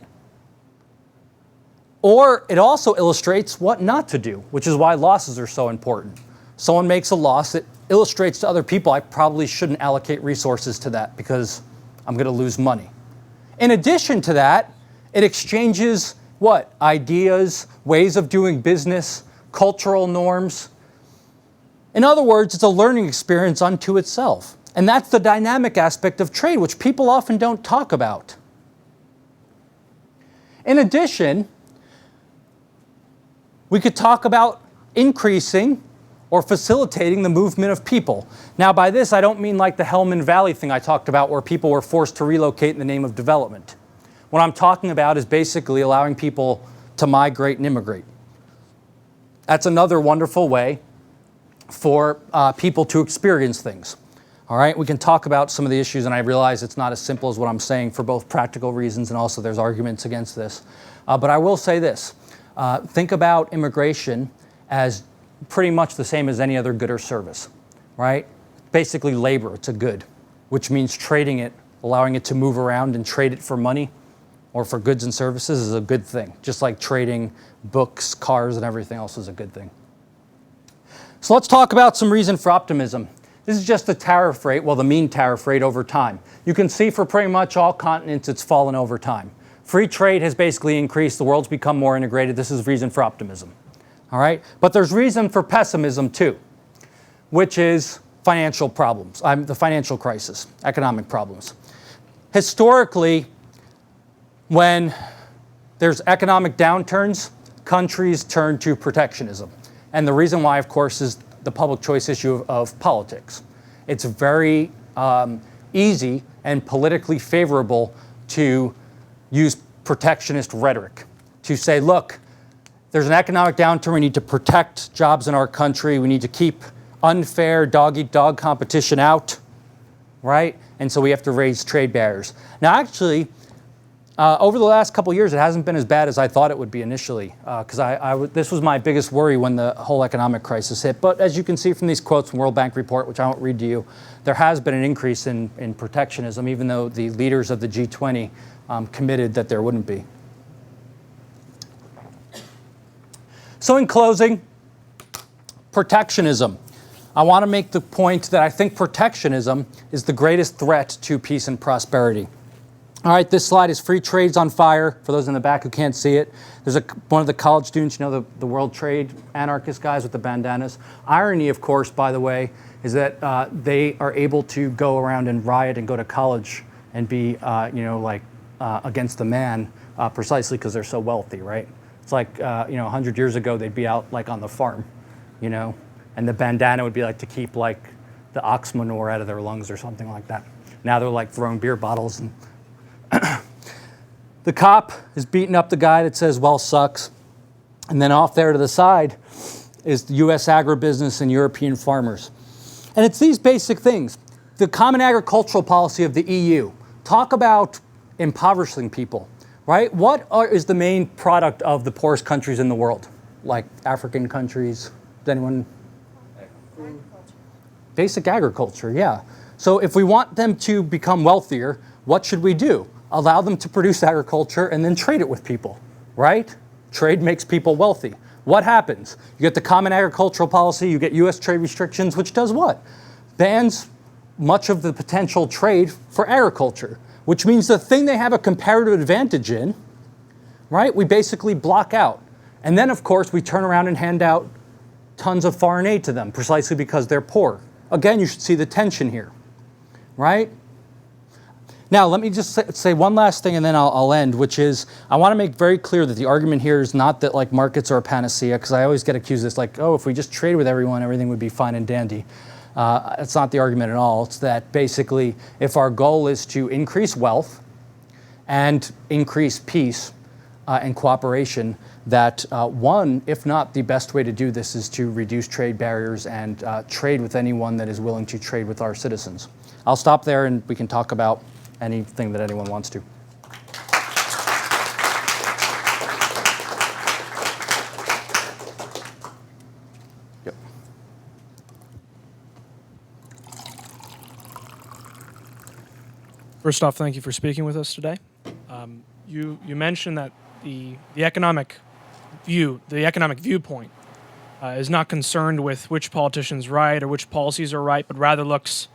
Or it also illustrates what not to do, which is why losses are so important. Someone makes a loss, it illustrates to other people, I probably shouldn't allocate resources to that because I'm going to lose money. In addition to that, it exchanges what? Ideas, ways of doing business, cultural norms. In other words, it's a learning experience unto itself. And that's the dynamic aspect of trade, which people often don't talk about. In addition, we could talk about increasing or facilitating the movement of people. Now, by this, I don't mean like the Helmand Valley thing I talked about where people were forced to relocate in the name of development. What I'm talking about is basically allowing people to migrate and immigrate. That's another wonderful way for people to experience things. All right, we can talk about some of the issues, and I realize it's not as simple as what I'm saying for both practical reasons and also there's arguments against this. But I will say this. Think about immigration as pretty much the same as any other good or service, right? Basically labor, it's a good, which means trading it, allowing it to move around and trade it for money or for goods and services is a good thing. Just like trading books, cars, and everything else is a good thing. So let's talk about some reason for optimism. This is just the tariff rate, well, the mean tariff rate over time. You can see for pretty much all continents it's fallen over time. Free trade has basically increased, the world's become more integrated. This is reason for optimism. All right? But there's reason for pessimism too, which is financial problems, the financial crisis, economic problems. Historically, when there's economic downturns, countries turn to protectionism. And the reason why, of course, is the public choice issue of politics. It's very easy and politically favorable to use protectionist rhetoric, to say, look, there's an economic downturn. We need to protect jobs in our country. We need to keep unfair dog-eat-dog competition out, right? And so we have to raise trade barriers. Now, actually, over the last couple of years, it hasn't been as bad as I thought it would be initially, because this was my biggest worry when the whole economic crisis hit. But as you can see from these quotes from World Bank report, which I won't read to you, there has been an increase in protectionism, even though the leaders of the G20 committed that there wouldn't be. So in closing, protectionism. I want to make the point that I think protectionism is the greatest threat to peace and prosperity. All right, this slide is Free Trade's on Fire, for those in the back who can't see it. There's one of the college students, you know, the World Trade anarchist guys with the bandanas. Irony, of course, by the way, is that they are able to go around and riot and go to college and be, against the man precisely because they're so wealthy, right? It's like, 100 years ago, they'd be out like on the farm, you know, and the bandana would be like to keep like the ox manure out of their lungs or something like that. Now they're like throwing beer bottles and the cop is beating up the guy that says, well, sucks. And then off there to the side is the U.S. agribusiness and European farmers. And it's these basic things. The common agricultural policy of the EU. Talk about impoverishing people, right? What is the main product of the poorest countries in the world? Like African countries? Does anyone? Agriculture. Basic agriculture, yeah. So if we want them to become wealthier, what should we do? Allow them to produce agriculture and then trade it with people, right? Trade makes people wealthy. What happens? You get the common agricultural policy, you get U.S. trade restrictions, which does what? Bans much of the potential trade for agriculture, which means the thing they have a comparative advantage in, right, we basically block out. And then, of course, we turn around and hand out tons of foreign aid to them, precisely because they're poor. Again, you should see the tension here, right? Now, let me just say one last thing and then I'll end, which is I want to make very clear that the argument here is not that like markets are a panacea, because I always get accused of this like, oh, if we just trade with everyone, everything would be fine and dandy. It's not the argument at all. It's that basically if our goal is to increase wealth and increase peace and cooperation, that one, if not the best way to do this, is to reduce trade barriers and trade with anyone that is willing to trade with our citizens. I'll stop there and we can talk about anything that anyone wants to. Yep. First off, thank you for speaking with us today. You mentioned that the economic viewpoint is not concerned with which politician's right or which policies are right, but rather looks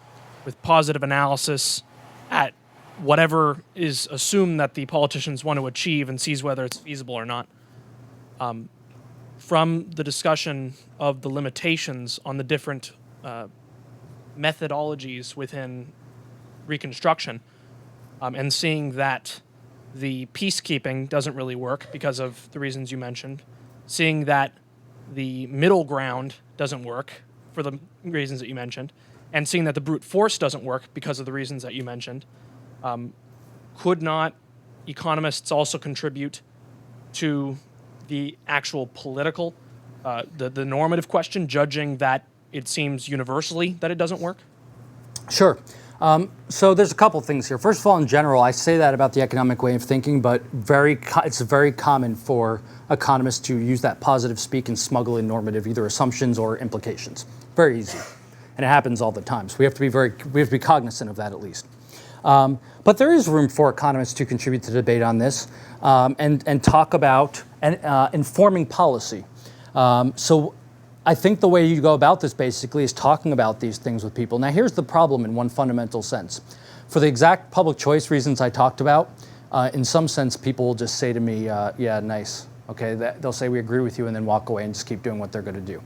with positive analysis at whatever is assumed that the politicians want to achieve and sees whether it's feasible or not. From the discussion of the limitations on the different methodologies within reconstruction, and seeing that the peacekeeping doesn't really work because of the reasons you mentioned, seeing that the middle ground doesn't work for the reasons that you mentioned, and seeing that the brute force doesn't work because of the reasons that you mentioned, could not economists also contribute to the actual political, the normative question, judging that it seems universally that it doesn't work? Sure. So there's a couple things here. First of all, in general, I say that about the economic way of thinking, but it's very common for economists to use that positive speak and smuggle in normative, either assumptions or implications. Very easy. And it happens all the time. So we have to be cognizant of that at least. But there is room for economists to contribute to the debate on this and talk about informing policy. So I think the way you go about this basically is talking about these things with people. Now here's the problem in one fundamental sense. For the exact public choice reasons I talked about, in some sense people will just say to me, yeah, nice. Okay, they'll say we agree with you and then walk away and just keep doing what they're going to do.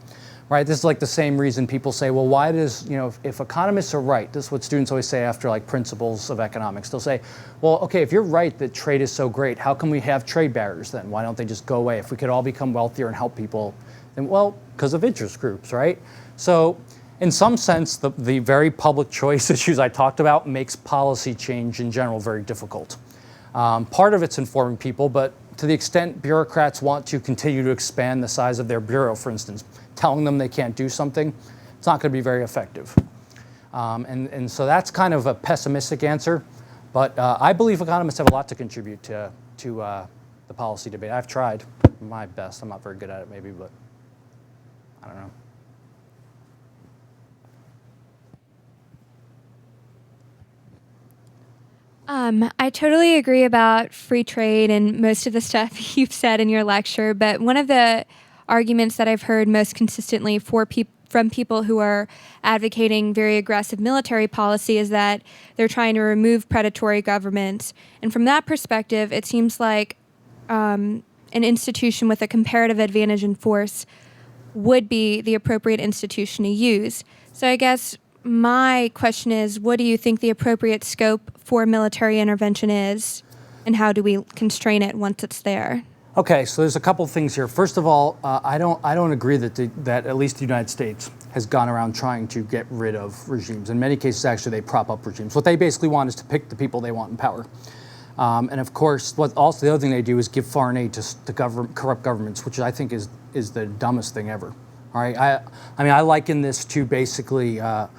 Right, this is like the same reason people say, well, why does, if economists are right, this is what students always say after like principles of economics. They'll say, well, okay, if you're right that trade is so great, how can we have trade barriers then? Why don't they just go away? If we could all become wealthier and help people, then, well, because of interest groups, right? So in some sense, the very public choice issues I talked about makes policy change in general very difficult. Part of it's informing people, but to the extent bureaucrats want to continue to expand the size of their bureau, for instance, telling them they can't do something, it's not going to be very effective. And so that's kind of a pessimistic answer, but I believe economists have a lot to contribute to the policy debate. I've tried my best. I'm not very good at it maybe, but I don't know. I totally agree about free trade and most of the stuff you've said in your lecture, but one of the arguments that I've heard most consistently from people who are advocating very aggressive military policy is that they're trying to remove predatory governments. And from that perspective, it seems like an institution with a comparative advantage in force would be the appropriate institution to use. So I guess my question is, what do you think the appropriate scope for military intervention is, and how do we constrain it once it's there? Okay, so there's a couple things here. First of all, I don't agree that at least the United States has gone around trying to get rid of regimes. In many cases, actually, they prop up regimes. What they basically want is to pick the people they want in power. And of course, the other thing they do is give foreign aid to corrupt governments, which I think is the dumbest thing ever. All right, I mean, I liken this to basically, and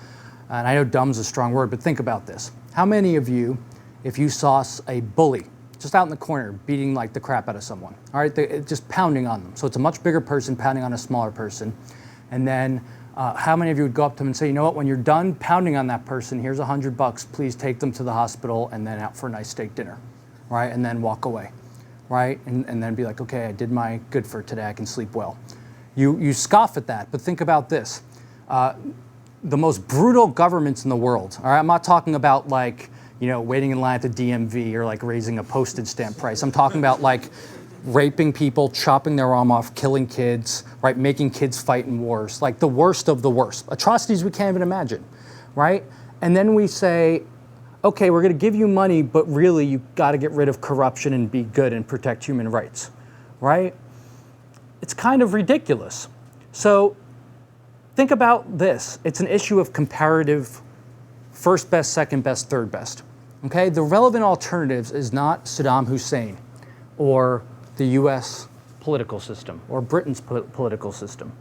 I know dumb's a strong word, but think about this. How many of you, if you saw a bully just out in the corner beating like the crap out of someone, all right, just pounding on them. So it's a much bigger person pounding on a smaller person. And then how many of you would go up to them and say, you know what, when you're done pounding on that person, here's $100, please take them to the hospital and then out for a nice steak dinner, right? And then walk away, right? And then be like, okay, I did my good for today, I can sleep well. You scoff at that, but think about this. The most brutal governments in the world, all right, I'm not talking about like, waiting in line at the DMV or like raising a postage stamp price. I'm talking about like raping people, chopping their arm off, killing kids, right? Making kids fight in wars, like the worst of the worst. Atrocities we can't even imagine, right? And then we say, okay, we're gonna give you money, but really you gotta get rid of corruption and be good and protect human rights, right? It's kind of ridiculous. So think about this. It's an issue of comparative first best, second best, third best. Okay, the relevant alternatives is not Saddam Hussein or the US political system or Britain's political system.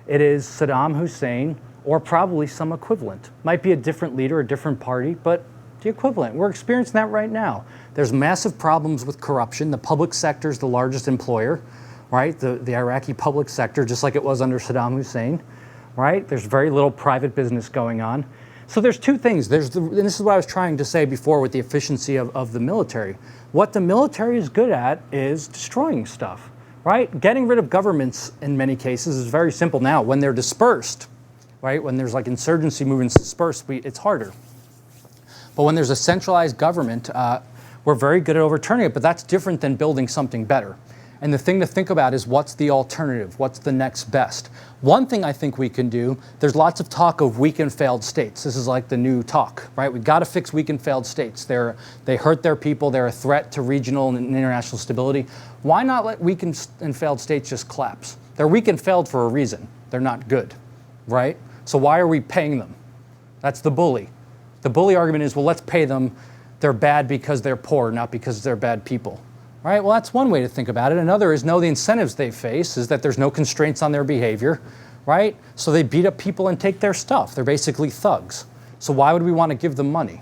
It is Saddam Hussein or probably some equivalent. Might be a different leader, a different party, but the equivalent. We're experiencing that right now. There's massive problems with corruption. The public sector is the largest employer, right? The Iraqi public sector, just like it was under Saddam Hussein, right? There's very little private business going on. So there's two things. And this is what I was trying to say before with the efficiency of the military. What the military is good at is destroying stuff, right? Getting rid of governments in many cases is very simple now. When they're dispersed, right? When there's like insurgency movements dispersed, it's harder. But when there's a centralized government, we're very good at overturning it, but that's different than building something better. And the thing to think about is what's the alternative? What's the next best? One thing I think we can do, there's lots of talk of weak and failed states. This is like the new talk, right? We've got to fix weak and failed states. They hurt their people. They're a threat to regional and international stability. Why not let weak and failed states just collapse? They're weak and failed for a reason. They're not good, right? So why are we paying them? That's the bully. The bully argument is, well, let's pay them. They're bad because they're poor, not because they're bad people. Right? Well, that's one way to think about it. Another is, no, the incentives they face is that there's no constraints on their behavior, right? So they beat up people and take their stuff. They're basically thugs. So why would we want to give them money?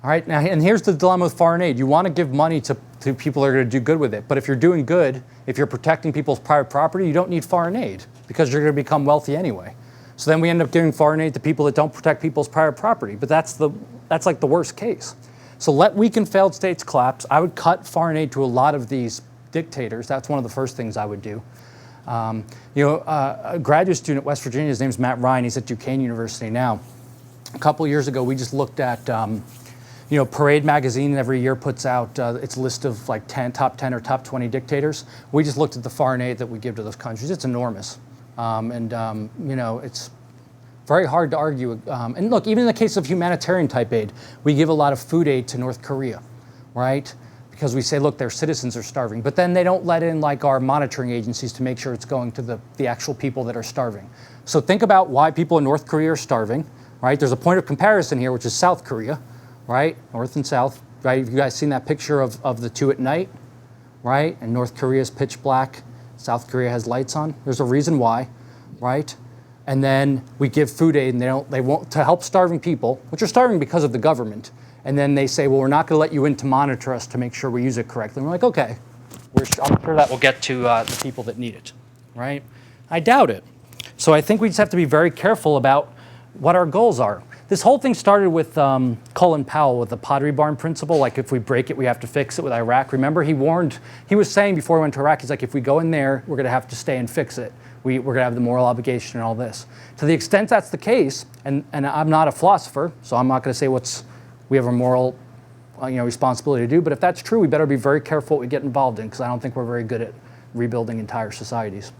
All right, now, and here's the dilemma with foreign aid. You want to give money to people that are going to do good with it. But if you're doing good, if you're protecting people's private property, you don't need foreign aid because you're going to become wealthy anyway. So then we end up giving foreign aid to people that don't protect people's private property. But that's like the worst case. So let weak and failed states collapse. I would cut foreign aid to a lot of these dictators. That's one of the first things I would do. A graduate student at West Virginia, his name's Matt Ryan. He's at Duquesne University now. A couple years ago, we just looked at, Parade magazine every year puts out its list of like top 10 or top 20 dictators. We just looked at the foreign aid that we give to those countries. It's enormous. It's very hard to argue. And look, even in the case of humanitarian type aid, we give a lot of food aid to North Korea, right? Because we say, look, their citizens are starving. But then they don't let in like our monitoring agencies to make sure it's going to the actual people that are starving. So think about why people in North Korea are starving, right? There's a point of comparison here, which is South Korea, right? North and South, right? Have you guys seen that picture of the two at night, right? And North Korea is pitch black. South Korea has lights on. There's a reason why, right? And then we give food aid, and they won't to help starving people, which are starving because of the government. And then they say, well, we're not going to let you in to monitor us to make sure we use it correctly. And we're like, okay, I'm sure that will get to the people that need it, right? I doubt it. So I think we just have to be very careful about what our goals are. This whole thing started with Colin Powell with the Pottery Barn principle, like if we break it, we have to fix it with Iraq. Remember, he was saying before he went to Iraq, he's like, if we go in there, we're going to have to stay and fix it. We're going to have the moral obligation and all this. To the extent that's the case, and I'm not a philosopher, so I'm not going to say we have a moral responsibility to do, but if that's true, we better be very careful what we get involved in, because I don't think we're very good at rebuilding entire societies.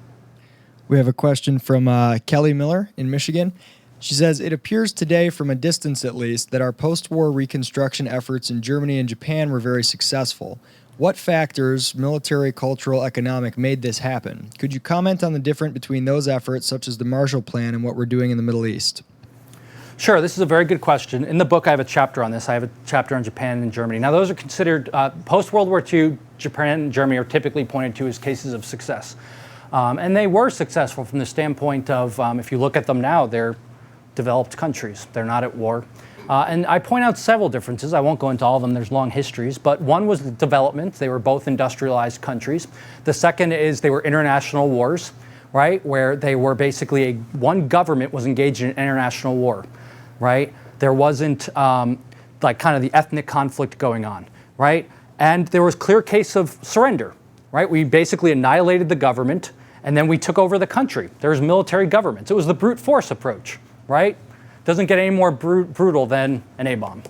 We have a question from Kelly Miller in Michigan. She says, it appears today, from a distance at least, that our post-war reconstruction efforts in Germany and Japan were very successful. What factors, military, cultural, economic, made this happen? Could you comment on the difference between those efforts, such as the Marshall Plan, and what we're doing in the Middle East? Sure, this is a very good question. In the book, I have a chapter on this. I have a chapter on Japan and Germany. Now, those are considered, post-World War II, Japan and Germany are typically pointed to as cases of success. And they were successful from the standpoint of, if you look at them now, they're developed countries. They're not at war. And I point out several differences. I won't go into all of them. There's long histories. But one was development. They were both industrialized countries. The second is they were international wars, right, where they were basically one government was engaged in an international war, right? There wasn't like kind of the ethnic conflict going on, right? And there was clear case of surrender, right? We basically annihilated the government, and then we took over the country. There was military governments. It was the brute force approach, right? Doesn't get any more brutal than an A-bomb.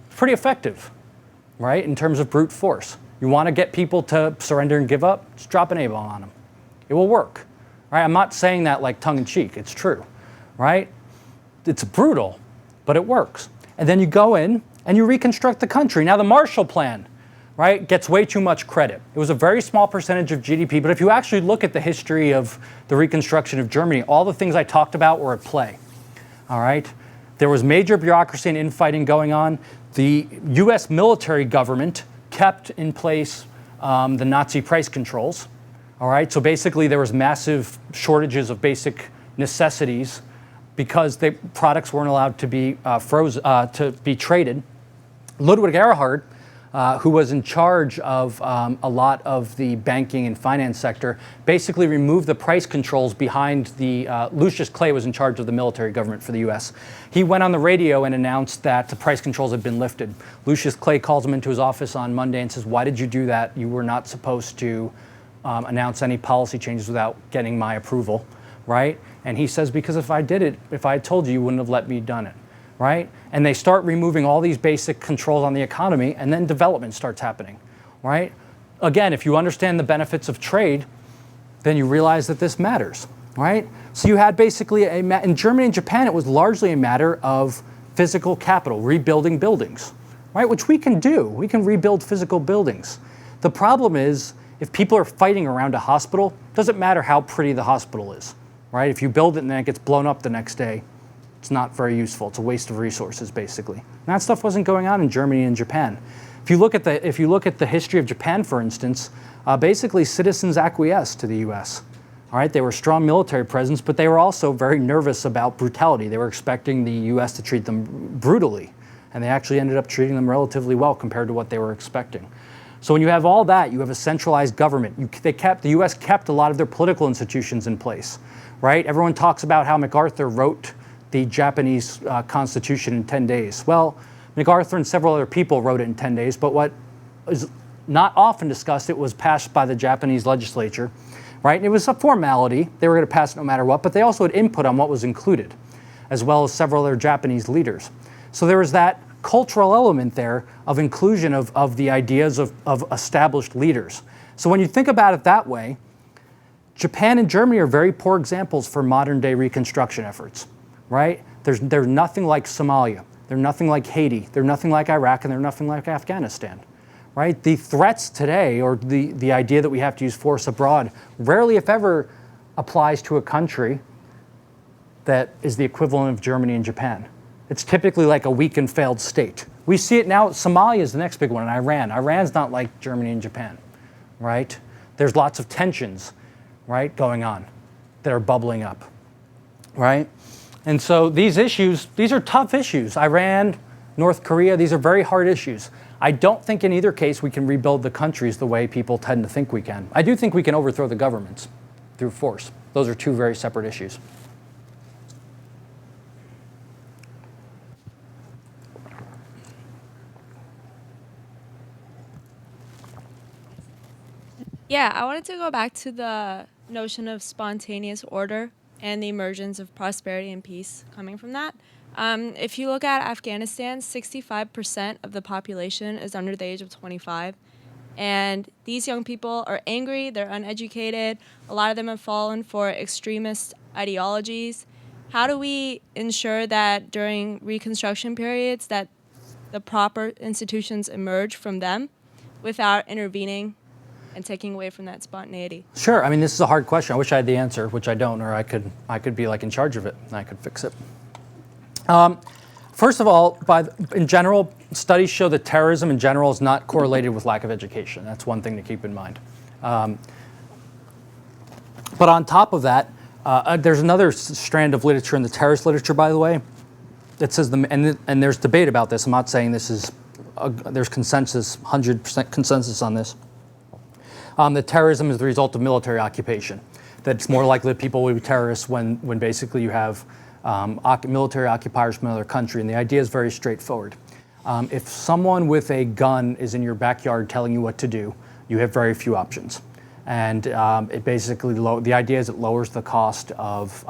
Pretty effective, right, in terms of brute force. You want to get people to surrender and give up, just drop an A-bomb on them. It will work, right? I'm not saying that like tongue-in-cheek. It's true, right? It's brutal, but it works. And then you go in and you reconstruct the country. Now, the Marshall Plan, right, gets way too much credit. It was a very small percentage of GDP, but if you actually look at the history of the reconstruction of Germany, all the things I talked about were at play. All right? There was major bureaucracy and infighting going on. The U.S. military government kept in place the Nazi price controls. All right? So basically, there was massive shortages of basic necessities because products weren't allowed to be to be traded. Ludwig Erhard, who was in charge of a lot of the banking and finance sector, basically removed the price controls behind the, Lucius Clay was in charge of the military government for the US. He went on the radio and announced that the price controls had been lifted. Lucius Clay calls him into his office on Monday and says, why did you do that? You were not supposed to announce any policy changes without getting my approval, right? And he says, because if I did it, if I had told you, you wouldn't have let me done it. Right? And they start removing all these basic controls on the economy, and then development starts happening, right? Again, if you understand the benefits of trade, then you realize that this matters, right? So you had basically, in Germany and Japan, it was largely a matter of physical capital, rebuilding buildings, right? Which we can do. We can rebuild physical buildings. The problem is, if people are fighting around a hospital, it doesn't matter how pretty the hospital is, right? If you build it and then it gets blown up the next day, it's not very useful. It's a waste of resources, basically. And that stuff wasn't going on in Germany and Japan. If you look at the history of Japan, for instance, basically citizens acquiesced to the U.S. All right, they were a strong military presence, but they were also very nervous about brutality. They were expecting the U.S. to treat them brutally, and they actually ended up treating them relatively well compared to what they were expecting. So when you have all that, you have a centralized government. The U.S. kept a lot of their political institutions in place, right? Everyone talks about how MacArthur wrote the Japanese Constitution in 10 days. Well, MacArthur and several other people wrote it in 10 days, but what is not often discussed, it was passed by the Japanese legislature, right? And it was a formality. They were going to pass it no matter what, but they also had input on what was included, as well as several other Japanese leaders. So there was that cultural element there of inclusion of the ideas of established leaders. So when you think about it that way, Japan and Germany are very poor examples for modern day reconstruction efforts. Right? They're nothing like Somalia. They're nothing like Haiti. They're nothing like Iraq, and they're nothing like Afghanistan. Right? The threats today, or the idea that we have to use force abroad, rarely, if ever, applies to a country that is the equivalent of Germany and Japan. It's typically like a weak and failed state. We see it now. Somalia is the next big one, and Iran. Iran's not like Germany and Japan. right? There's lots of tensions, right, going on that are bubbling up, right? And so these issues, these are tough issues. Iran, North Korea, these are very hard issues. I don't think in either case we can rebuild the countries the way people tend to think we can. I do think we can overthrow the governments through force. Those are two very separate issues. Yeah, I wanted to go back to the notion of spontaneous order and the emergence of prosperity and peace coming from that. If you look at Afghanistan, 65% of the population is under the age of 25. And these young people are angry, they're uneducated. A lot of them have fallen for extremist ideologies. How do we ensure that during reconstruction periods that the proper institutions emerge from them without intervening and taking away from that spontaneity? Sure. I mean, this is a hard question. I wish I had the answer, which I don't, or I could be like in charge of it and I could fix it. First of all, in general, studies show that terrorism in general is not correlated with lack of education. That's one thing to keep in mind. But on top of that, there's another strand of literature in the terrorist literature, by the way, that says, and there's debate about this. I'm not saying this is, there's consensus, 100% consensus on this. That terrorism is the result of military occupation. That it's more likely that people will be terrorists when basically you have military occupiers from another country. And the idea is very straightforward. If someone with a gun is in your backyard telling you what to do, you have very few options. And it basically, the idea is it lowers the cost of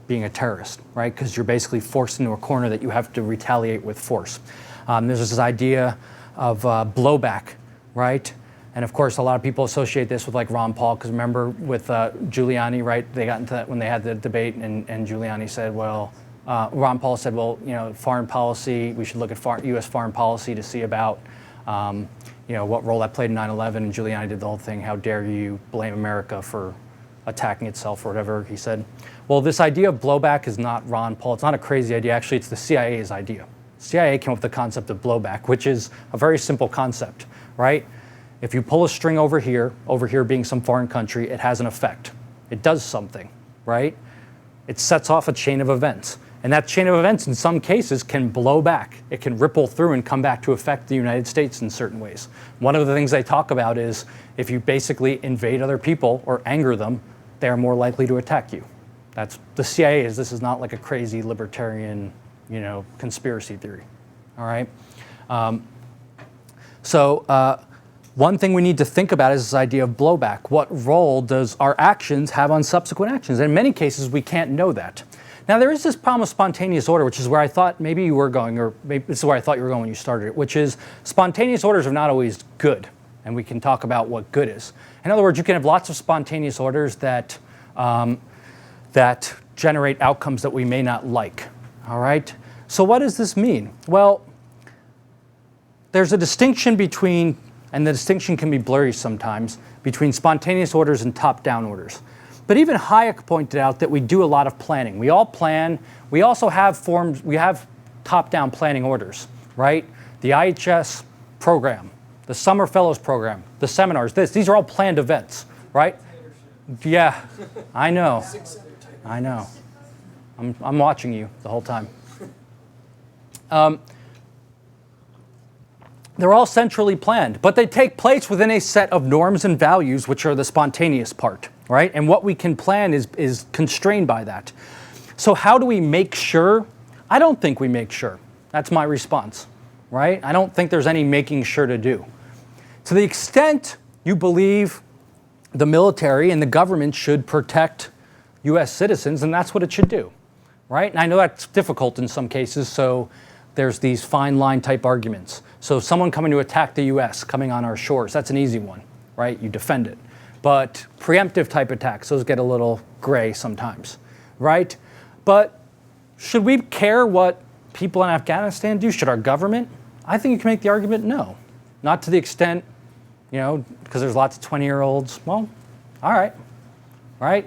being a terrorist, right? Because you're basically forced into a corner that you have to retaliate with force. There's this idea of blowback, right? And of course, a lot of people associate this with like Ron Paul, because remember with Giuliani, right? They got into that when they had the debate, and Giuliani said, well, Ron Paul said, well, you know, foreign policy, we should look at U.S. foreign policy to see about, you know, what role that played in 9/11. And Giuliani did the whole thing, how dare you blame America for attacking itself or whatever he said. Well, this idea of blowback is not Ron Paul. It's not a crazy idea. Actually, it's the CIA's idea. CIA came up with the concept of blowback, which is a very simple concept, right? If you pull a string over here being some foreign country, it has an effect. It does something, right? It sets off a chain of events. And that chain of events, in some cases, can blow back. It can ripple through and come back to affect the United States in certain ways. One of the things they talk about is if you basically invade other people or anger them, they are more likely to attack you. That's the CIA is. This is not like a crazy libertarian, you know, conspiracy theory. All right. One thing we need to think about is this idea of blowback. What role does our actions have on subsequent actions? And in many cases, we can't know that. Now, there is this problem of spontaneous order, which is where I thought maybe you were going, or maybe this is where I thought you were going when you started it, which is spontaneous orders are not always good. And we can talk about what good is. In other words, you can have lots of spontaneous orders that generate outcomes that we may not like. All right? So what does this mean? Well, there's a distinction between, and the distinction can be blurry sometimes, between spontaneous orders and top-down orders. But even Hayek pointed out that we do a lot of planning. We all plan. We also have we have top-down planning orders, right? The IHS program, the Summer Fellows program, the seminars, these are all planned events, right? Yeah, I know. I know. I'm watching you the whole time. They're all centrally planned, but they take place within a set of norms and values, which are the spontaneous part, right? And what we can plan is constrained by that. So how do we make sure? I don't think we make sure. That's my response, right? I don't think there's any making sure to do. To the extent you believe the military and the government should protect U.S. citizens, and that's what it should do, right? And I know that's difficult in some cases, so there's these fine line type arguments. So someone coming to attack the U.S., coming on our shores, that's an easy one, right? You defend it. But preemptive type attacks, those get a little gray sometimes, right? But should we care what people in Afghanistan do? Should our government? I think you can make the argument no. Not to the extent, you know, because there's lots of 20-year-olds. Well, all right, right?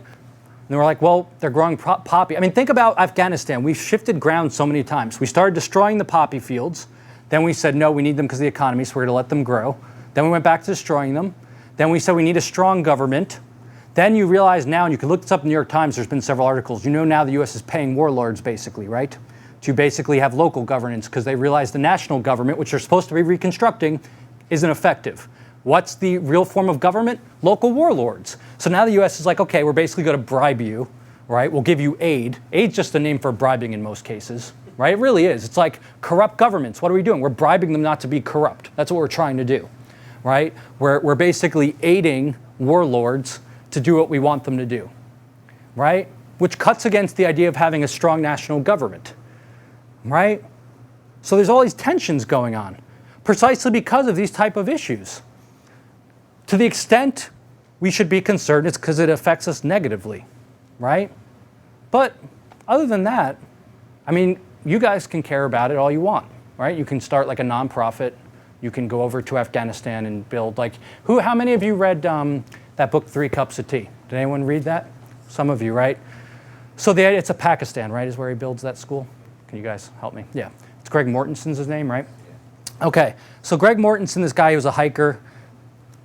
And we're like, well, they're growing poppy. I mean, think about Afghanistan. We've shifted ground so many times. We started destroying the poppy fields. Then we said, no, we need them because of the economy, so we're going to let them grow. Then we went back to destroying them. Then we said we need a strong government. Then you realize now, and you can look this up in the New York Times, there's been several articles, you know now the US is paying warlords basically, right? To basically have local governance because they realize the national government, which they're supposed to be reconstructing, isn't effective. What's the real form of government? Local warlords. So now the US is like, okay, we're basically going to bribe you, right? We'll give you aid. Aid's just a name for bribing in most cases, right? It really is. It's like corrupt governments. What are we doing? We're bribing them not to be corrupt. That's what we're trying to do, right? We're basically aiding warlords to do what we want them to do, right? Which cuts against the idea of having a strong national government, right? So there's all these tensions going on, precisely because of these type of issues. To the extent we should be concerned, it's because it affects us negatively, right? But other than that, I mean, you guys can care about it all you want, right? You can start like a nonprofit. You can go over to Afghanistan and build like, how many of you read that book, 3 Cups of Tea? Did anyone read that? Some of you, right? So it's a Pakistan, right, is where he builds that school? Can you guys help me? Yeah. It's Greg Mortenson's his name, right? Okay. So Greg Mortenson, this guy, he was a hiker.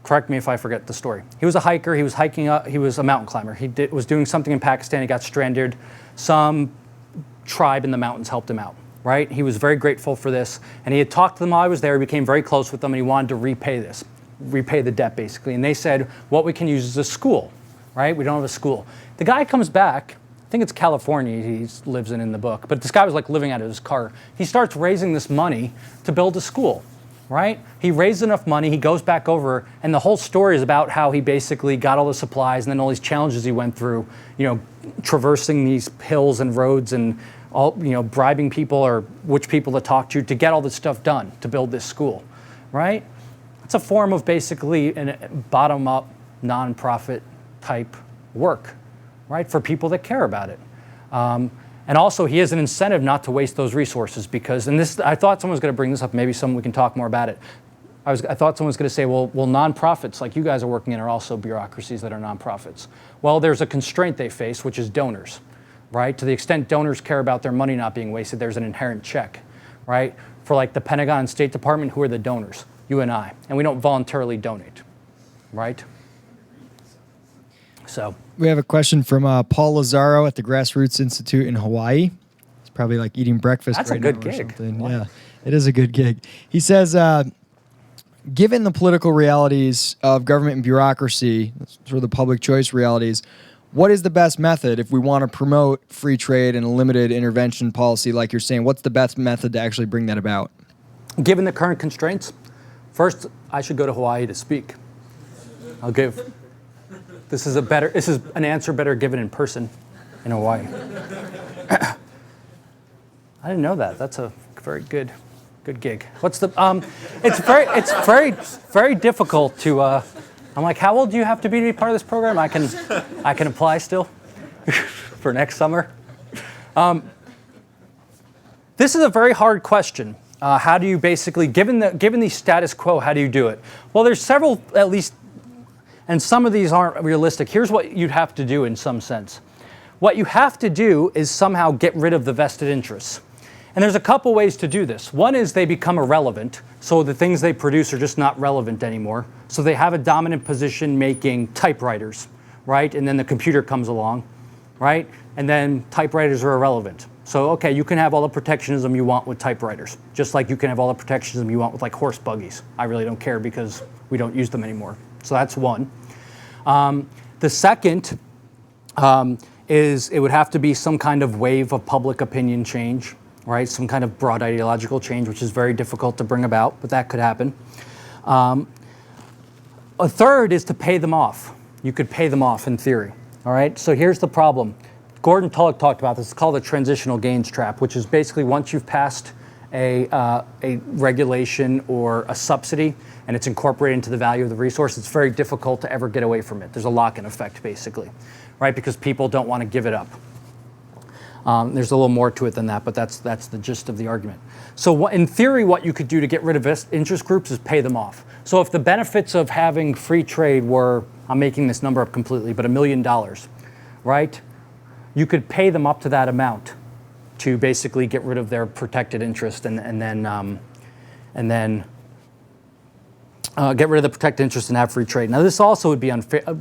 Correct me if I forget the story. He was a hiker. He was hiking up. He was a mountain climber. He was doing something in Pakistan. He got stranded. Some tribe in the mountains helped him out, right? He was very grateful for this. And he had talked to them while I was there. He became very close with them, and he wanted to repay the debt, basically. And they said, what we can use is a school, right? We don't have a school. The guy comes back. I think it's California he lives in the book. But this guy was like living out of his car. He starts raising this money to build a school, right? He raised enough money. He goes back over. And the whole story is about how he basically got all the supplies and then all these challenges he went through, traversing these hills and roads and all, bribing people or which people to talk to get all this stuff done to build this school, right? It's a form of basically a bottom-up, nonprofit type work, right, for people that care about it. And also, he has an incentive not to waste those resources because, and this, I thought someone was going to bring this up, maybe we can talk more about it. I thought someone was going to say, well, nonprofits like you guys are working in are also bureaucracies that are nonprofits. Well, there's a constraint they face, which is donors, right? To the extent donors care about their money not being wasted, there's an inherent check, right? For like the Pentagon and State Department, who are the donors? You and I. And we don't voluntarily donate, right? So we have a question from Paul Lazaro at the Grassroots Institute in Hawaii. He's probably like eating breakfast That's right a good now or gig. something. Wow. Yeah, it is a good gig. He says, given the political realities of government and bureaucracy, sort of the public choice realities, what is the best method if we want to promote free trade and a limited intervention policy like you're saying? What's the best method to actually bring that about? Given the current constraints, first, I should go to Hawaii to speak. This is an answer better given in person in Hawaii. I didn't know that. That's a very good gig. What's the? It's very difficult to. I'm like, how old do you have to be part of this program? I can apply still for next summer. This is a very hard question. How do you basically, given the status quo, how do you do it? Well, there's several, at least, and some of these aren't realistic. Here's what you'd have to do in some sense. What you have to do is somehow get rid of the vested interests. And there's a couple ways to do this. One is they become irrelevant, so the things they produce are just not relevant anymore. So they have a dominant position making typewriters, right? And then the computer comes along, right? And then typewriters are irrelevant. So, okay, you can have all the protectionism you want with typewriters, just like you can have all the protectionism you want with like horse buggies. I really don't care because we don't use them anymore. So that's one. The second is it would have to be some kind of wave of public opinion change, right? Some kind of broad ideological change, which is very difficult to bring about, but that could happen. A third is to pay them off. You could pay them off in theory, all right? So here's the problem. Gordon Tullock talked about this. It's called the transitional gains trap, which is basically once you've passed a regulation or a subsidy and it's incorporated into the value of the resource, it's very difficult to ever get away from it. There's a lock-in effect, basically, right? Because people don't want to give it up. There's a little more to it than that, but that's the gist of the argument. So in theory, what you could do to get rid of interest groups is pay them off. So if the benefits of having free trade were, I'm making this number up completely, but $1 million, right? You could pay them up to that amount to basically get rid of their protected interest and then get rid of the protected interest and have free trade. Now, this also would be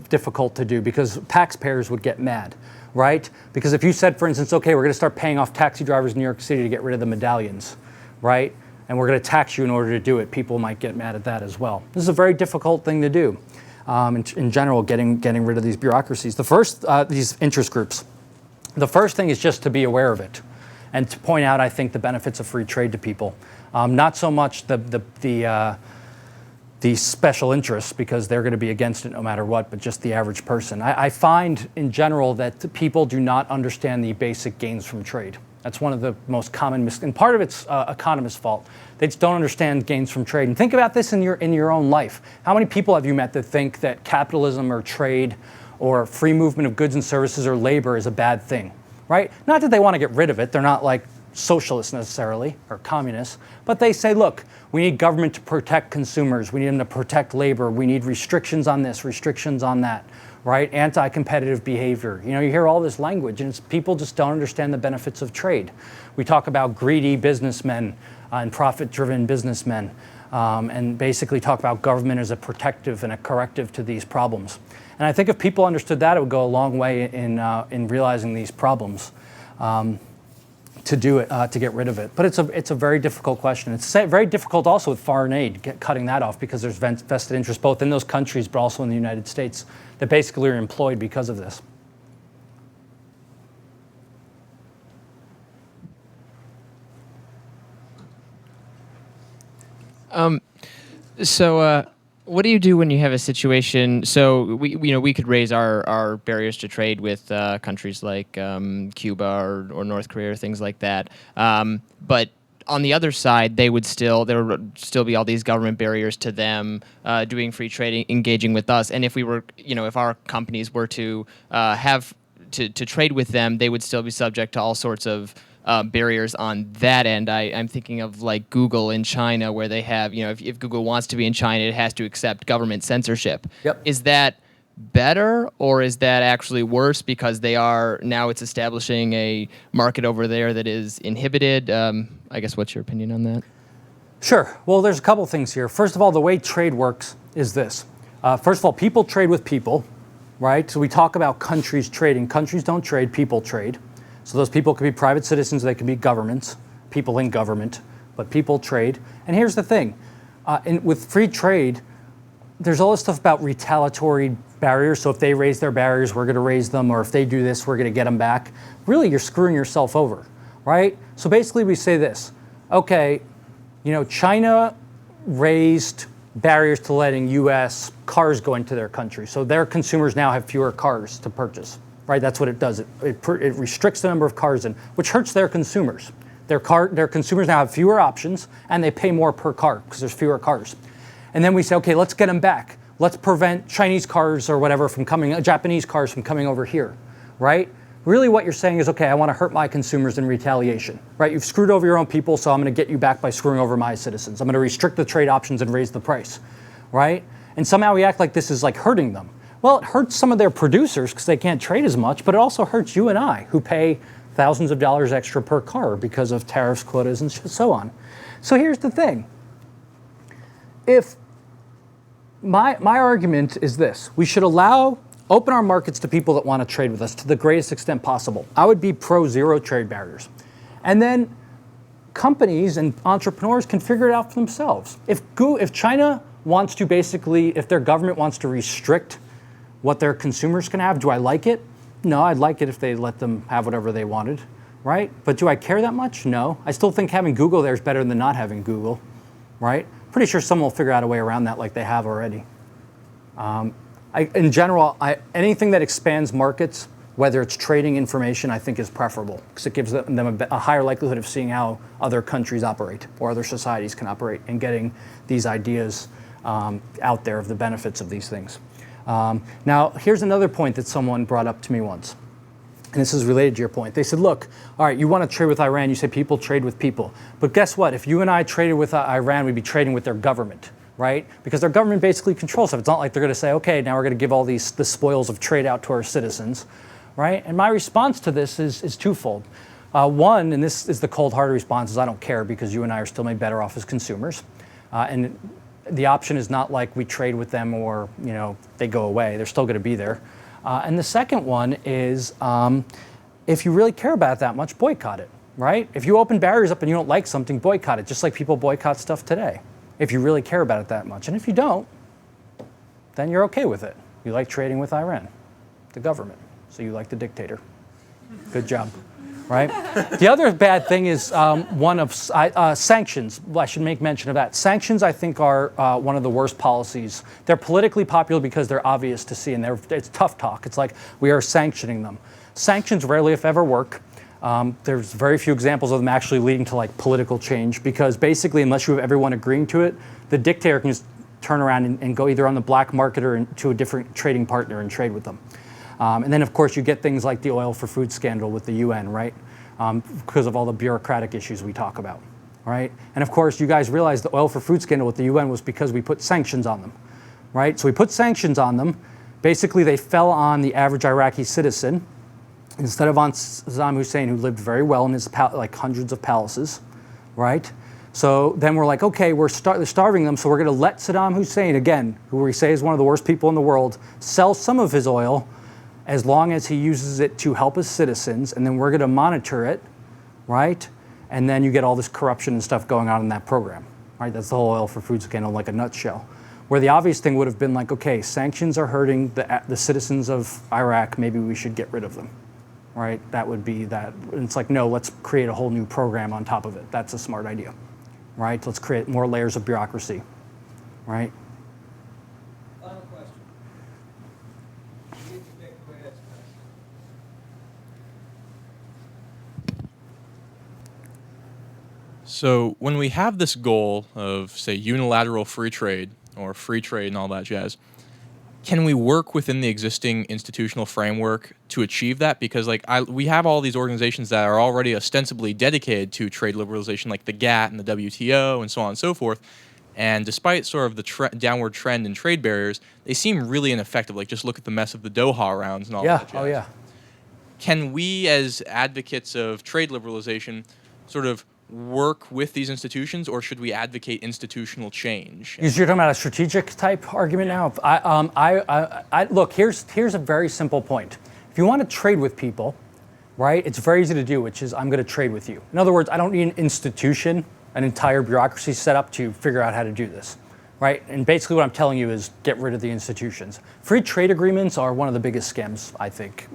difficult to do because taxpayers would get mad, right? Because if you said, for instance, okay, we're going to start paying off taxi drivers in New York City to get rid of the medallions, right? And we're going to tax you in order to do it, people might get mad at that as well. This is a very difficult thing to do. In general, getting rid of these bureaucracies. The first, these interest groups. The first thing is just to be aware of it and to point out, I think, the benefits of free trade to people. Not so much the special interests, because they're going to be against it no matter what, but just the average person. I find in general that people do not understand the basic gains from trade. That's one of the most common and part of it's economists' fault. They just don't understand gains from trade. And think about this in your own life. How many people have you met that think that capitalism or trade or free movement of goods and services or labor is a bad thing, right? Not that they want to get rid of it. They're not like socialists necessarily or communists, but they say, look, we need government to protect consumers. We need them to protect labor. We need restrictions on this, restrictions on that, right? Anti-competitive behavior. You know, you hear all this language, and people just don't understand the benefits of trade. We talk about greedy businessmen and profit-driven businessmen, and basically talk about government as a protective and a corrective to these problems. And I think if people understood that, it would go a long way in realizing these problems. To do it, to get rid of it. But it's a very difficult question. It's very difficult also with foreign aid, cutting that off, because there's vested interest both in those countries but also in the United States that basically are employed because of this. So what do you do when you have a situation? So we could raise our barriers to trade with countries like Cuba or North Korea or things like that. But on the other side, there would still be all these government barriers to them doing free trading, engaging with us. And if we were, if our companies were to have to trade with them, they would still be subject to all sorts of barriers on that end. I'm thinking of like Google in China, where they have, if Google wants to be in China, it has to accept government censorship. Yep. Is that better, or is that actually worse because now it's establishing a market over there that is inhibited? I guess, what's your opinion on that? Sure. Well, there's a couple things here. First of all, the way trade works is this. First of all, people trade with people, right? So we talk about countries trading. Countries don't trade, people trade. So those people could be private citizens, they could be governments, people in government, but people trade. And here's the thing, with free trade, there's all this stuff about retaliatory barriers. So if they raise their barriers, we're gonna raise them, or if they do this, we're gonna get them back. Really, you're screwing yourself over, right? So basically we say this, okay, China raised barriers to letting US cars go into their country. So their consumers now have fewer cars to purchase. Right, that's what it does. It restricts the number of cars in, which hurts their consumers. Their consumers now have fewer options, and they pay more per car because there's fewer cars. And then we say, okay, let's get them back. Let's prevent Chinese cars or whatever from Japanese cars from coming over here, right? Really what you're saying is, okay, I want to hurt my consumers in retaliation, right? You've screwed over your own people, so I'm going to get you back by screwing over my citizens. I'm going to restrict the trade options and raise the price, right? And somehow we act like this is like hurting them. Well, it hurts some of their producers because they can't trade as much, but it also hurts you and I, who pay thousands of dollars extra per car because of tariffs, quotas, and so on. So here's the thing. If my argument is this, we should open our markets to people that want to trade with us to the greatest extent possible. I would be pro zero trade barriers. And then companies and entrepreneurs can figure it out for themselves. If China wants to if their government wants to restrict what their consumers can have, do I like it? No, I'd like it if they let them have whatever they wanted, right? But do I care that much? No. I still think having Google there is better than not having Google, right? Pretty sure someone will figure out a way around that like they have already. In general, anything that expands markets, whether it's trading information, I think is preferable because it gives them a higher likelihood of seeing how other countries operate or other societies can operate and getting these ideas out there of the benefits of these things. Now, here's another point that someone brought up to me once, and this is related to your point. They said, look, all right, you want to trade with Iran, you say people trade with people, but guess what? If you and I traded with Iran, we'd be trading with their government, right? Because their government basically controls stuff. It's not like they're going to say, okay, now we're going to give all the spoils of trade out to our citizens, right? And my response to this is twofold. One, and this is the cold-hearted response, is I don't care because you and I are still made better off as consumers. And the option is not like we trade with them or they go away. They're still going to be there. And the second one is if you really care about it that much, boycott it, right? If you open barriers up and you don't like something, boycott it, just like people boycott stuff today, if you really care about it that much. And if you don't, then you're okay with it. You like trading with Iran, the government, so you like the dictator. Good job, right? The other bad thing is one of sanctions. Well, I should make mention of that. Sanctions, I think, are one of the worst policies. They're politically popular because they're obvious to see, and it's tough talk. It's like we are sanctioning them. Sanctions rarely, if ever, work. There's very few examples of them actually leading to like political change because basically, unless you have everyone agreeing to it, the dictator can just turn around and go either on the black market or to a different trading partner and trade with them. And then, of course, you get things like the oil for food scandal with the UN, right? Because of all the bureaucratic issues we talk about, right? And of course, you guys realize the oil for food scandal with the UN was because we put sanctions on them, right? So we put sanctions on them. Basically, they fell on the average Iraqi citizen instead of on Saddam Hussein, who lived very well in his like hundreds of palaces, right? So then we're like, okay, we're starving them, so we're going to let Saddam Hussein, again, who we say is one of the worst people in the world, sell some of his oil as long as he uses it to help his citizens, and then we're going to monitor it, right? And then you get all this corruption and stuff going on in that program, right? That's the whole oil for food scandal, like a nutshell. Where the obvious thing would have been like, okay, sanctions are hurting the citizens of Iraq, maybe we should get rid of them, right? That would be that. And it's like, no, let's create a whole new program on top of it. That's a smart idea, right? Let's create more layers of bureaucracy, right? Final question. So when we have this goal of, say, unilateral free trade or free trade and all that jazz, can we work within the existing institutional framework to achieve that? Because we have all these organizations that are already ostensibly dedicated to trade liberalization, like the GATT and the WTO and so on and so forth. And despite sort of the downward trend in trade barriers, they seem really ineffective. Like just look at the mess of the Doha rounds and all that jazz. Oh yeah. Can we, as advocates of trade liberalization, sort of work with these institutions, or should we advocate institutional change? You're talking about a strategic type argument now. Look, here's a very simple point. If you want to trade with people, right, it's very easy to do, which is I'm going to trade with you. In other words, I don't need an institution, an entire bureaucracy set up to figure out how to do this, right? And basically what I'm telling you is get rid of the institutions. Free trade agreements are one of the biggest scams, I think,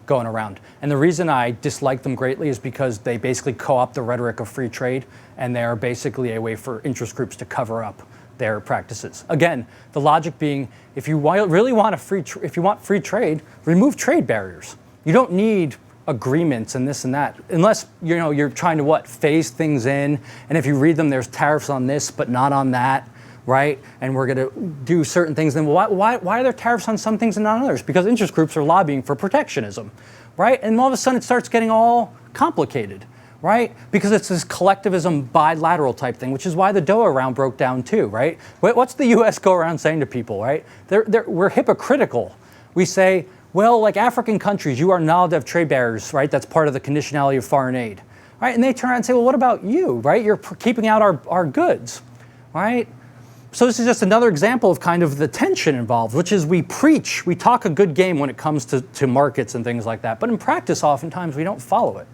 going around. And the reason I dislike them greatly is because they basically co-opt the rhetoric of free trade, and they are basically a way for interest groups to cover up their practices. Again, the logic being, if you really want if you want free trade, remove trade barriers. You don't need agreements and this and that, unless you're trying to phase things in. And if you read them, there's tariffs on this but not on that, right? And we're going to do certain things. Then why are there tariffs on some things and not on others? Because interest groups are lobbying for protectionism, right? And all of a sudden it starts getting all complicated, right? Because it's this collectivism bilateral type thing, which is why the Doha round broke down too, right? What's the U.S. go around saying to people, right? We're hypocritical. We say, well, like African countries, you are not to have trade barriers, right? That's part of the conditionality of foreign aid, right? And they turn around and say, well, what about you, right? You're keeping out our goods, right? So this is just another example of kind of the tension involved, which is we talk a good game when it comes to markets and things like that, but in practice, oftentimes we don't follow it,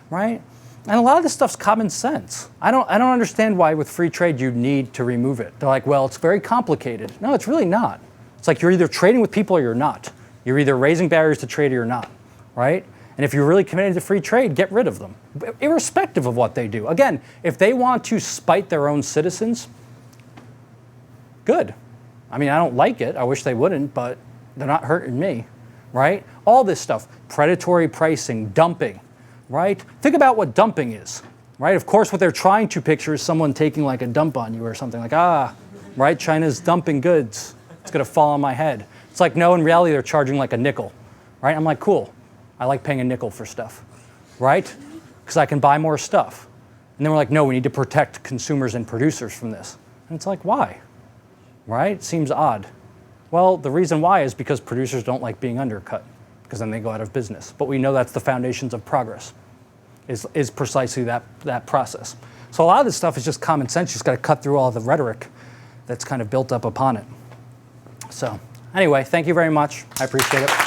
right? And a lot of this stuff's common sense. I don't understand why with free trade you need to remove it. They're like, well, it's very complicated. No, it's really not. It's like you're either trading with people or you're not. You're either raising barriers to trade or you're not, right? And if you're really committed to free trade, get rid of them, irrespective of what they do. Again, if they want to spite their own citizens, good. I mean, I don't like it. I wish they wouldn't, but they're not hurting me, right? All this stuff, predatory pricing, dumping, right? Think about what dumping is, right? Of course, what they're trying to picture is someone taking like a dump on you or something like, right? China's dumping goods. It's going to fall on my head. It's like, no, in reality, they're charging like a nickel, right? I'm like, cool. I like paying a nickel for stuff, right? Because I can buy more stuff. And then we're like, no, we need to protect consumers and producers from this. And it's like, why? Right? It seems odd. Well, the reason why is because producers don't like being undercut, because then they go out of business. But we know that's the foundations of progress, is precisely that process. So a lot of this stuff is just common sense. You just got to cut through all the rhetoric that's kind of built up upon it. So anyway, thank you very much. I appreciate it.